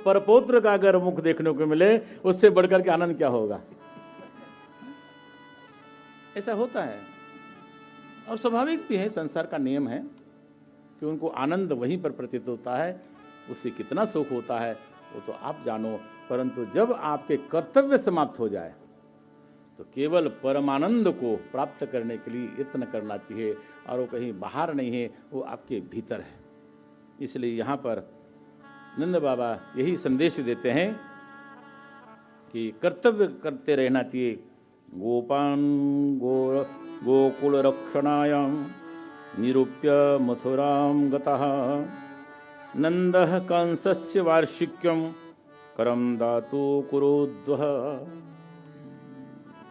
परपौत्र का अगर मुख देखने को मिले, उससे बढ़कर के आनंद क्या होगा। ऐसा होता है और स्वाभाविक भी है, संसार का नियम है कि उनको आनंद वहीं पर प्रतीत होता है। उससे कितना सुख होता है वो तो आप जानो। परंतु जब आपके कर्तव्य समाप्त हो जाए तो केवल परमानंद को प्राप्त करने के लिए यत्न करना चाहिए, और वो कहीं बाहर नहीं है, वो आपके भीतर है। इसलिए यहाँ पर नंद बाबा यही संदेश देते हैं कि कर्तव्य करते रहना चाहिए। गोपान गोकुल रक्षणायां निरूप्य मथुरां गतः नंदः कंसस्य वार्षिक्यं करम दातु कुरुद्वः।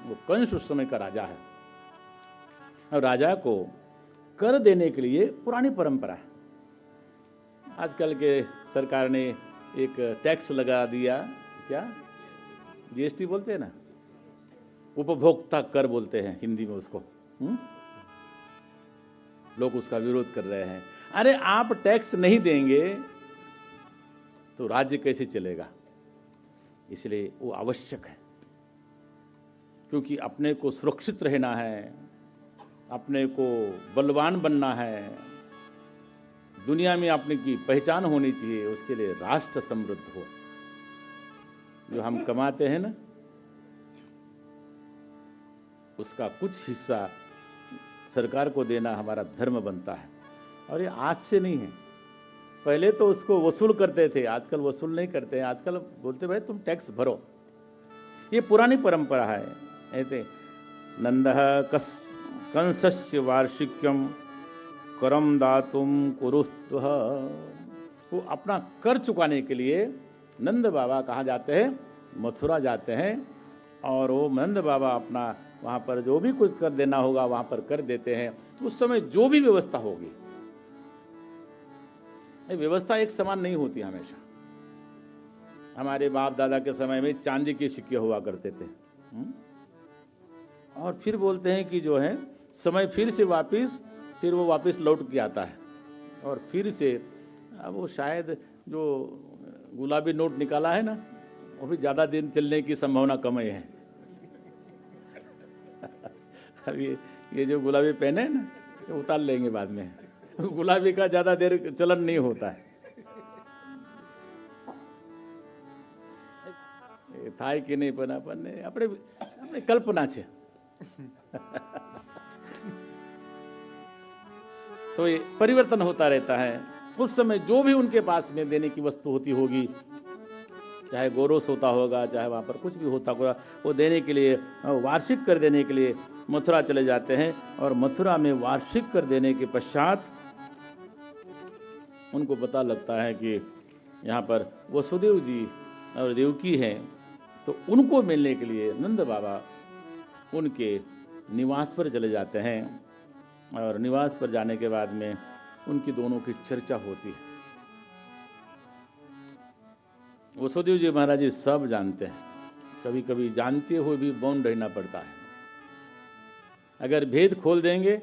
वो कंस उस समय का राजा है, और राजा को कर देने के लिए पुरानी परंपरा है। आजकल के सरकार ने एक टैक्स लगा दिया, क्या जीएसटी बोलते हैं ना, उपभोक्ता कर बोलते हैं हिंदी में उसको। लोग उसका विरोध कर रहे हैं। अरे आप टैक्स नहीं देंगे तो राज्य कैसे चलेगा? इसलिए वो आवश्यक है, क्योंकि अपने को सुरक्षित रहना है, अपने को बलवान बनना है, दुनिया में अपने की पहचान होनी चाहिए। उसके लिए राष्ट्र समृद्ध हो। जो हम कमाते हैं ना, उसका कुछ हिस्सा सरकार को देना हमारा धर्म बनता है। और ये आज से नहीं है, पहले तो उसको वसूल करते थे, आजकल वसूल नहीं करते हैं। आजकल बोलते भाई तुम टैक्स भरो। ये पुरानी परंपरा है। ऐसे नंदः कंसस्य वार्षिक्यम करम दातुम कुरुस्त्वः। वो अपना कर चुकाने के लिए नंद बाबा कहाँ जाते हैं? मथुरा जाते हैं। और वो नंद बाबा अपना वहाँ पर जो भी कुछ कर देना होगा वहाँ पर कर देते हैं। उस समय जो भी व्यवस्था होगी, व्यवस्था एक समान नहीं होती हमेशा। हमारे बाप दादा के समय में चांदी के सिक्के हुआ करते थे। और फिर बोलते हैं कि जो है समय फिर से फिर वो वापस लौट के आता है। और फिर से अब वो शायद जो गुलाबी नोट निकाला है ना, वो भी ज़्यादा दिन चलने की संभावना कम है। अब ये जो गुलाबी पेन है ना, तो उतार लेंगे बाद में। गुलाबी का ज़्यादा देर चलन नहीं होता है। થાય કે નહીં પણ આપણને આપણે કલ્પના છે। तो ये परिवर्तन होता रहता है। उस समय जो भी उनके पास में देने की वस्तु होती होगी, चाहे गोरोस होता होगा, चाहे वहाँ पर कुछ भी होता होगा, वो देने के लिए, वार्षिक कर देने के लिए मथुरा चले जाते हैं। और मथुरा में वार्षिक कर देने के पश्चात उनको पता लगता है कि यहाँ पर वसुदेव जी और देवकी हैं। तो उनको मिलने के लिए नंद बाबा उनके निवास पर चले जाते हैं। और निवास पर जाने के बाद में उनकी दोनों की चर्चा होती है। वसुदेव जी महाराज जी सब जानते हैं, कभी कभी जानते हुए भी मौन रहना पड़ता है। अगर भेद खोल देंगे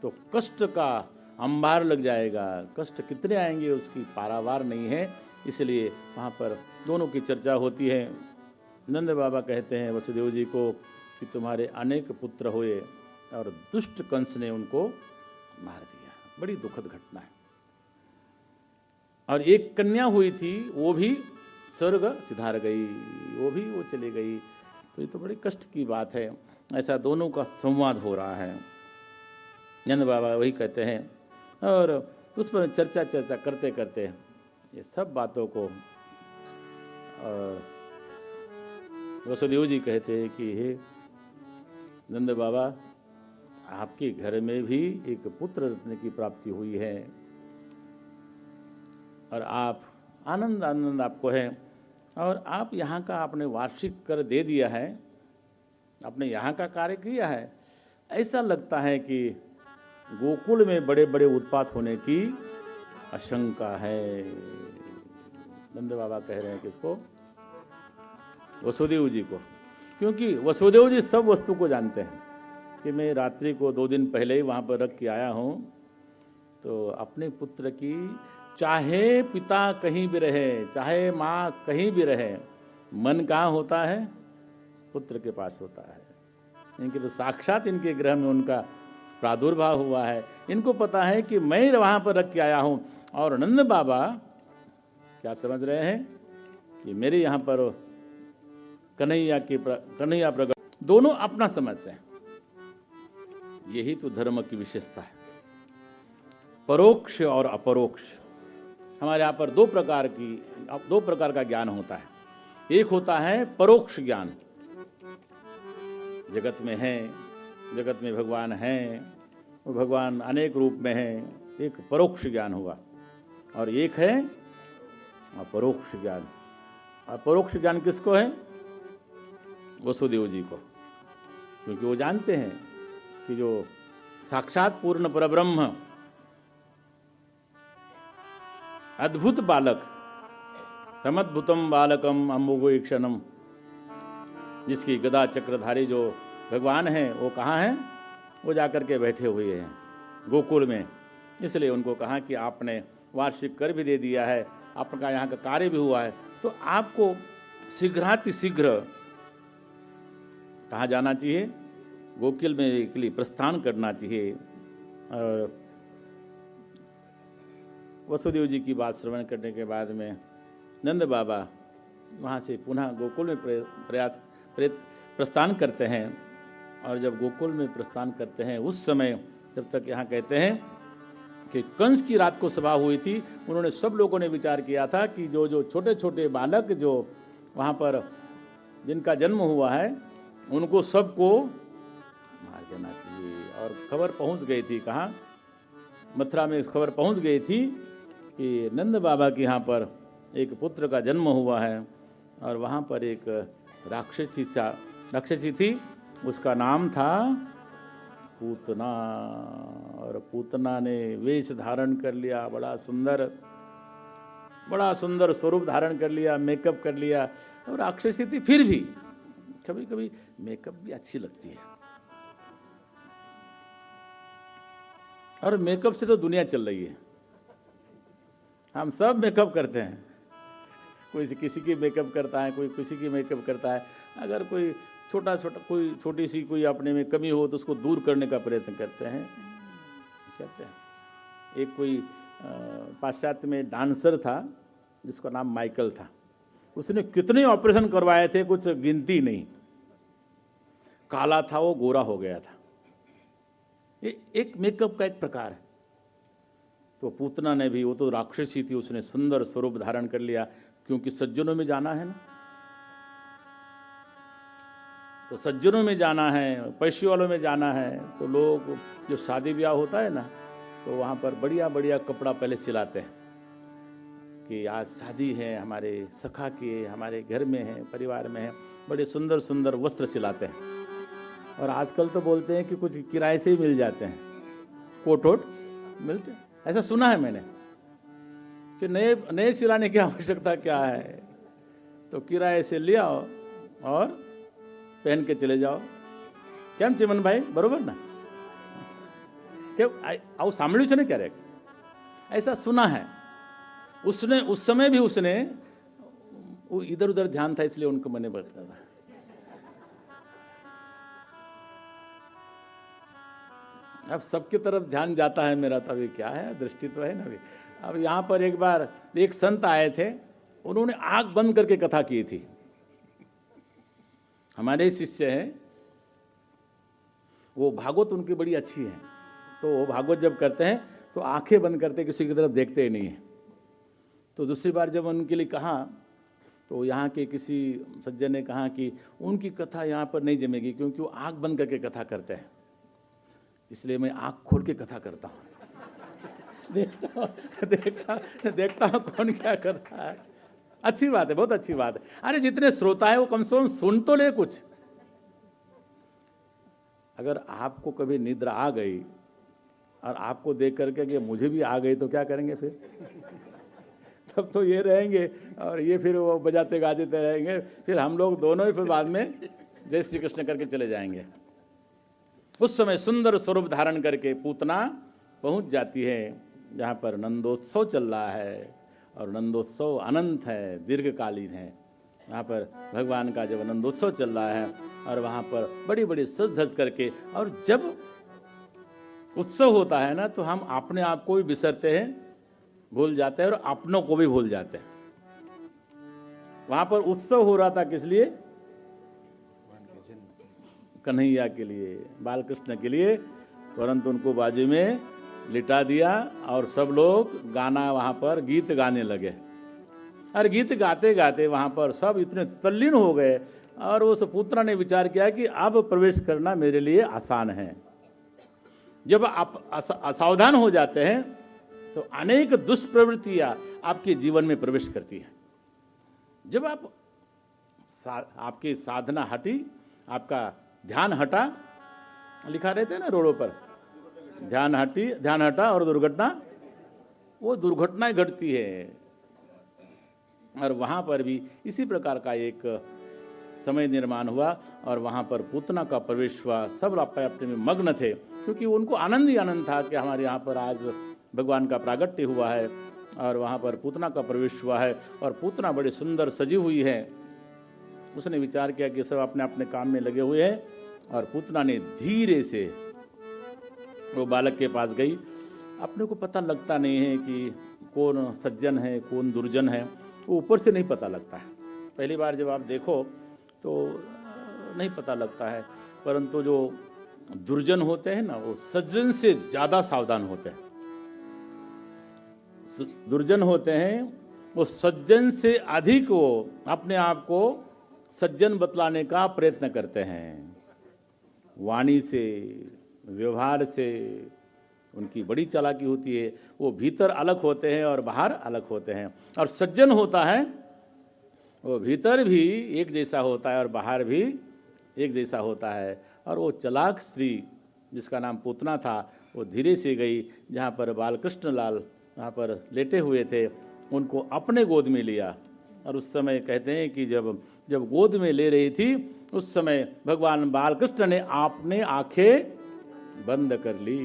तो कष्ट का अंबार लग जाएगा। कष्ट कितने आएंगे उसकी पारावार नहीं है। इसलिए वहाँ पर दोनों की चर्चा होती है। नंद बाबा कहते हैं वसुदेव जी को कि तुम्हारे अनेक पुत्र हुए और दुष्ट कंस ने उनको मार दिया। बड़ी दुखद घटना है। और एक कन्या हुई थी, वो भी स्वर्ग सिधार गई, वो चली गई। तो ये तो बड़ी कष्ट की बात है। ऐसा दोनों का संवाद हो रहा है। नंद बाबा वही कहते हैं, और उस पर चर्चा करते करते ये सब बातों को वसुदेव जी कहते हैं कि हे नंद बाबा, आपके घर में भी एक पुत्र रत्न की प्राप्ति हुई है, और आप आनंद आपको है, और आप यहाँ का आपने वार्षिक कर दे दिया है, आपने यहाँ का कार्य किया है। ऐसा लगता है कि गोकुल में बड़े बड़े उत्पात होने की आशंका है। नंद बाबा कह रहे हैं किसको? वसुदेव जी को। क्योंकि वसुदेव जी सब वस्तु को जानते हैं कि मैं रात्रि को 2 दिन पहले ही वहाँ पर रख के आया हूँ, तो अपने पुत्र की, चाहे पिता कहीं भी रहे, चाहे माँ कहीं भी रहे, मन कहाँ होता है? पुत्र के पास होता है। इनके तो साक्षात इनके गृह में उनका प्रादुर्भाव हुआ है। इनको पता है कि मैं वहाँ पर रख के आया हूँ, और नंद बाबा क्या समझ रहे हैं कि मेरे यहाँ पर कन्हैया प्रकट, दोनों अपना समझते हैं। यही तो धर्म की विशेषता है, परोक्ष और अपरोक्ष। हमारे यहाँ पर 2 प्रकार का ज्ञान होता है। एक होता है परोक्ष ज्ञान, जगत में है, जगत में भगवान है, वो भगवान अनेक रूप में है, एक परोक्ष ज्ञान हुआ। और एक है अपरोक्ष ज्ञान। अपरोक्ष ज्ञान किसको है? वसुदेव जी को। क्योंकि वो जानते हैं कि जो साक्षात पूर्ण परब्रह्म, अद्भुत बालक, समद्भुतम बालकम अम्बुगोईक्षणम, जिसकी गदा चक्रधारी जो भगवान है, वो कहाँ हैं? वो जाकर के बैठे हुए हैं गोकुल में। इसलिए उनको कहा कि आपने वार्षिक कर भी दे दिया है, आपका यहाँ का कार्य भी हुआ है, तो आपको शीघ्रातिशीघ्र कहाँ जाना चाहिए? गोकुल में के लिए प्रस्थान करना चाहिए। और वसुदेव जी की बात श्रवण करने के बाद में नंद बाबा वहाँ से पुनः गोकुल में प्रस्थान करते हैं। और जब गोकुल में प्रस्थान करते हैं, उस समय जब तक यहाँ कहते हैं कि कंस की रात को सभा हुई थी, उन्होंने सब लोगों ने विचार किया था कि जो छोटे छोटे बालक जो वहाँ पर जिनका जन्म हुआ है, उनको सबको मार देना चाहिए। और खबर पहुँच गई थी, कहाँ? मथुरा में खबर पहुँच गई थी कि नंद बाबा के यहाँ पर एक पुत्र का जन्म हुआ है, और वहाँ पर एक राक्षसी थी, उसका नाम था पूतना। और पूतना ने वेश धारण कर लिया, बड़ा सुंदर स्वरूप धारण कर लिया, मेकअप कर लिया। और राक्षसी थी, फिर भी कभी कभी मेकअप भी अच्छी लगती है, और मेकअप से तो दुनिया चल रही है। हम सब मेकअप करते हैं, कोई किसी की मेकअप करता है, कोई किसी की मेकअप करता है। अगर कोई छोटी सी कोई अपने में कमी हो तो उसको दूर करने का प्रयत्न करते हैं। एक कोई पाश्चात्य में डांसर था जिसका नाम माइकल था, उसने कितने ऑपरेशन करवाए थे, कुछ गिनती नहीं। काला था वो, गोरा हो गया था। ये एक मेकअप का एक प्रकार है। तो पूतना ने भी, वो तो राक्षसी थी, उसने सुंदर स्वरूप धारण कर लिया, क्योंकि सज्जनों में जाना है ना। तो सज्जनों में जाना है, पैसे वालों में जाना है, तो लोग जो शादी ब्याह होता है ना, तो वहाँ पर बढ़िया बढ़िया कपड़ा पहले सिलाते हैं कि आज शादी है, हमारे सखा की, हमारे घर में है, परिवार में है, बड़े सुंदर सुंदर वस्त्र सिलाते हैं। और आजकल तो बोलते हैं कि कुछ किराए से ही मिल जाते हैं, कोट वोट मिलते हैं। ऐसा सुना है मैंने कि नए सिलाने की आवश्यकता क्या है, तो किराए से ले आओ और पहन के चले जाओ। કેમ ચિમન ભાઈ, बरोबर ना? क्यों आओ સાંભળ્યું છે ને ક્યારેક? ऐसा सुना है। उसने उस समय भी उसने वो इधर उधर ध्यान था, इसलिए उनको मैंने बताया। अब सबकी तरफ ध्यान जाता है मेरा, तो अभी क्या है, दृष्टि तो है ना अभी। अब यहाँ पर एक बार एक संत आए थे, उन्होंने आंख बंद करके कथा की थी। हमारे शिष्य हैं, वो भागवत उनकी बड़ी अच्छी है, तो वो भागवत जब करते हैं तो आंखें बंद करते, किसी की तरफ देखते ही नहीं है। तो दूसरी बार जब उनके लिए कहा, तो यहाँ के किसी सज्जन ने कहा कि उनकी कथा यहाँ पर नहीं जमेगी, क्योंकि वो आंख बंद करके कथा करते हैं, इसलिए मैं आंख खोल के कथा करता हूँ। देखता हूँ कौन क्या करता है। अच्छी बात है, बहुत अच्छी बात है। अरे जितने श्रोता है वो कम से कम सुन तो ले कुछ। अगर आपको कभी निद्रा आ गई और आपको देख करके कि मुझे भी आ गई, तो क्या करेंगे फिर? तब तो ये रहेंगे और ये फिर वो बजाते गाते रहेंगे, फिर हम लोग दोनों ही फिर बाद में जय श्री कृष्ण करके चले जाएंगे। उस समय सुंदर स्वरूप धारण करके पूतना पहुंच जाती है जहाँ पर नंदोत्सव चल रहा है, और नंदोत्सव अनंत है, दीर्घकालीन है। वहाँ पर भगवान का जब नंदोत्सव चल रहा है और वहाँ पर बड़ी बड़ी सज धज करके, और जब उत्सव होता है ना, तो हम अपने आप को भी बिसरते हैं, भूल जाते हैं, और अपनों को भी भूल जाते हैं। वहाँ पर उत्सव हो रहा था किस लिए? कन्हैया के लिए, बाल कृष्ण के लिए, परंतु उनको बाजू में लिटा दिया और सब लोग गाना वहाँ पर गीत गाने लगे। और गीत गाते गाते वहाँ पर सब इतने तल्लीन हो गए, और उस पुत्र ने विचार किया कि अब प्रवेश करना मेरे लिए आसान है। जब आप असावधान हो जाते हैं तो अनेक दुष्प्रवृत्तियां आपके जीवन में प्रवेश करती हैं। जब आपकी साधना हटी, आपका ध्यान हटा, लिखा रहते हैं ना रोडों पर, ध्यान हटा और दुर्घटना, वो दुर्घटनाएं घटती है। और वहाँ पर भी इसी प्रकार का एक समय निर्माण हुआ, और वहाँ पर पूतना का प्रवेश हुआ। सब अपने अपने में मग्न थे, क्योंकि उनको आनंद ही आनंद था कि हमारे यहाँ पर आज भगवान का प्रागट्य हुआ है, और वहाँ पर पूतना का प्रवेश हुआ है, और पूतना बड़ी सुंदर सजी हुई है। उसने विचार किया कि सब अपने अपने काम में लगे हुए हैं, और पूतना ने धीरे से वो बालक के पास गई। अपने को पता लगता नहीं है कि कौन सज्जन है कौन दुर्जन है, वो ऊपर से नहीं पता लगता है। पहली बार जब आप देखो तो नहीं पता लगता है, परंतु जो दुर्जन होते हैं ना, वो सज्जन से ज़्यादा सावधान होते हैं। दुर्जन होते हैं वो सज्जन से अधिक वो अपने आप को सज्जन बतलाने का प्रयत्न करते हैं। वाणी से, व्यवहार से उनकी बड़ी चालाकी होती है। वो भीतर अलग होते हैं और बाहर अलग होते हैं। और सज्जन होता है वो भीतर भी एक जैसा होता है और बाहर भी एक जैसा होता है। और वो चालाक स्त्री जिसका नाम पूतना था, वो धीरे से गई जहाँ पर बालकृष्ण लाल वहाँ पर लेटे हुए थे, उनको अपने गोद में लिया। और उस समय कहते हैं कि जब गोद में ले रही थी, उस समय भगवान बालकृष्ण ने आपने आंखें बंद कर ली।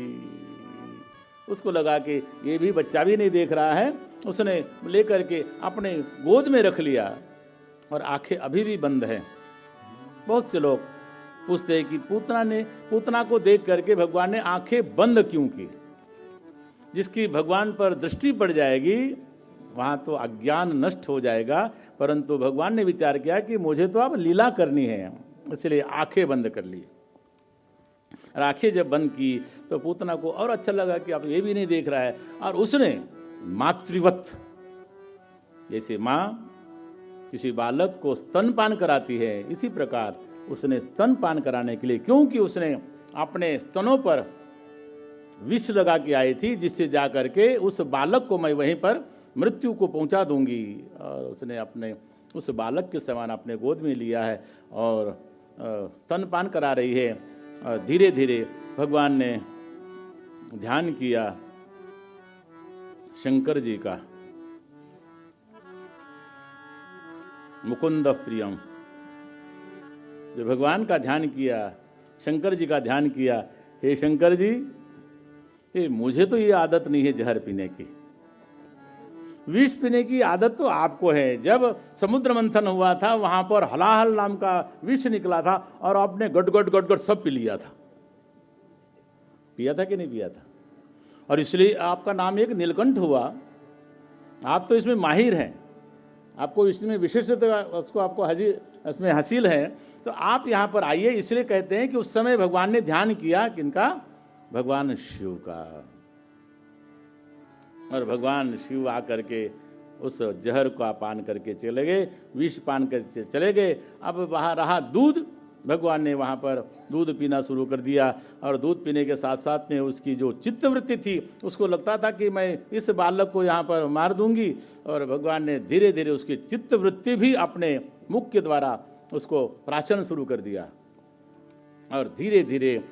उसको लगा कि ये भी बच्चा भी नहीं देख रहा है, उसने लेकर के अपने गोद में रख लिया और आंखें अभी भी बंद हैं। बहुत से लोग पूछते हैं कि पूतना को देख करके भगवान ने आंखें बंद क्यों की। जिसकी भगवान पर दृष्टि पड़ जाएगी वहाँ तो अज्ञान नष्ट हो जाएगा, परंतु भगवान ने विचार किया कि मुझे तो अब लीला करनी है, इसलिए आंखें बंद कर ली। और आंखें जब बंद की तो पूतना को और अच्छा लगा कि अब ये भी नहीं देख रहा है, और उसने मातृवत, जैसे माँ किसी बालक को स्तनपान कराती है, इसी प्रकार उसने स्तनपान कराने के लिए, क्योंकि उसने अपने स्तनों पर विष लगा के आई थी, जिससे जा करके उस बालक को मैं वहीं पर मृत्यु को पहुंचा दूंगी, और उसने अपने उस बालक के समान अपने गोद में लिया है और स्तनपान करा रही है। और धीरे धीरे भगवान ने ध्यान किया शंकर जी का, मुकुंद प्रियम। जो भगवान का ध्यान किया, शंकर जी का ध्यान किया, हे शंकर जी, ये मुझे तो ये आदत नहीं है जहर पीने की, विष पीने की आदत तो आपको है। जब समुद्र मंथन हुआ था वहां पर हलाहल नाम का विष निकला था और आपने गट गट सब पी लिया था। पिया था कि नहीं पिया था, और इसलिए आपका नाम एक नीलकंठ हुआ। आप तो इसमें माहिर हैं, आपको इसमें विशेषता उसको आपको इसमें हासिल है, तो आप यहाँ पर आइए। इसलिए कहते हैं कि उस समय भगवान ने ध्यान किया किनका, भगवान शिव का, और भगवान शिव आकर के उस जहर का पान करके चले गए, विष पान कर चले गए। अब वहाँ रहा दूध, भगवान ने वहाँ पर दूध पीना शुरू कर दिया, और दूध पीने के साथ साथ में उसकी जो चित्तवृत्ति थी, उसको लगता था कि मैं इस बालक को यहाँ पर मार दूंगी, और भगवान ने धीरे धीरे उसकी चित्तवृत्ति भी अपने मुख के द्वारा उसको प्राशन शुरू कर दिया, और धीरे धीरे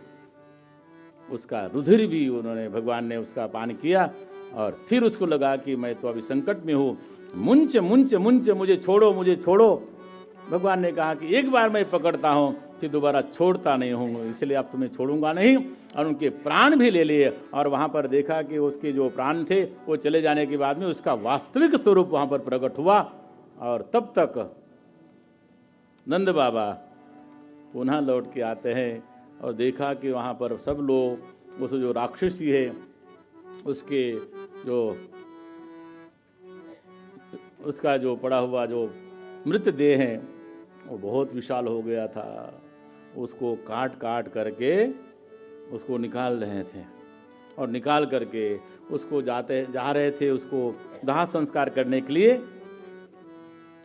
उसका रुधिर भी उन्होंने भगवान ने उसका पान किया। और फिर उसको लगा कि मैं तो अभी संकट में हूँ, मुंच मुंच मुंच, मुझे छोड़ो मुझे छोड़ो। भगवान ने कहा कि एक बार मैं पकड़ता हूँ फिर दोबारा छोड़ता नहीं हूँ, इसलिए अब तुम्हें छोड़ूंगा नहीं। और उनके प्राण भी ले लिए, और वहाँ पर देखा कि उसके जो प्राण थे वो चले जाने के बाद में उसका वास्तविक स्वरूप वहाँ पर प्रकट हुआ। और तब तक नंद बाबा पुनः लौट के आते हैं, और देखा कि वहाँ पर सब लोग, उस जो राक्षसी है उसके जो उसका जो पड़ा हुआ जो मृतदेह है वो बहुत विशाल हो गया था, उसको काट काट करके उसको निकाल रहे थे, और निकाल करके उसको जा रहे थे उसको दाह संस्कार करने के लिए।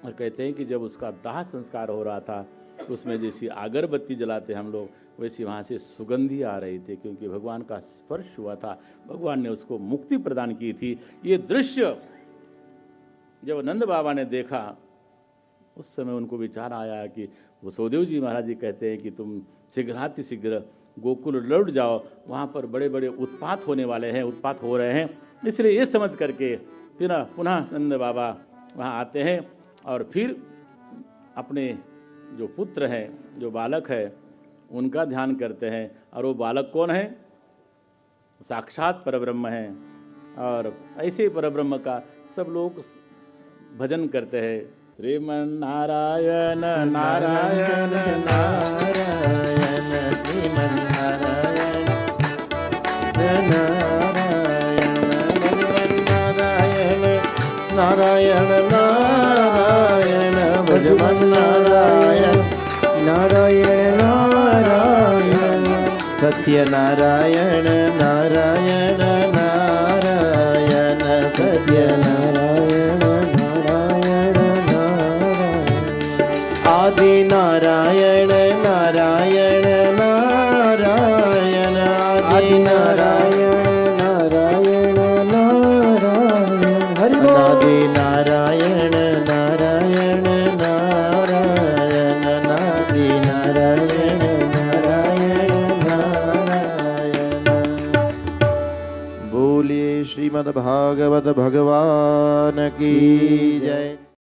और कहते हैं कि जब उसका दाह संस्कार हो रहा था, उसमें जैसी अगरबत्ती जलाते हम लोग, वैसी वहाँ से सुगंधी आ रही थी, क्योंकि भगवान का स्पर्श हुआ था, भगवान ने उसको मुक्ति प्रदान की थी। ये दृश्य जब नंद बाबा ने देखा, उस समय उनको विचार आया कि वसुदेव जी महाराज जी कहते हैं कि तुम शीघ्रातिशीघ्र गोकुल लौट जाओ, वहाँ पर बड़े बड़े उत्पात होने वाले हैं, उत्पात हो रहे हैं। इसलिए ये समझ करके फिर पुनः नंद बाबा वहाँ आते हैं, और फिर अपने जो पुत्र हैं, जो बालक है, उनका ध्यान करते हैं। और वो बालक कौन है, साक्षात परब्रह्म है। और ऐसे परब्रह्म का सब लोग भजन करते हैं, श्रीमन्नारायण नारायण नारायण, श्रीमन्नारायण नारायण नारायण, भजमन्नारायण नारायण नारायण, सत्यनारायण नारायण नारायण, सत्यनारायण नारायण नारायण, आदि नारायण नारायण नारायण, आदि नारायण नारायण नारायण, अनादि नारायण नारायण नारायण, अनादि नारायण नारायण नारायण। बोलिए श्रीमद् भागवत भगवान की जय।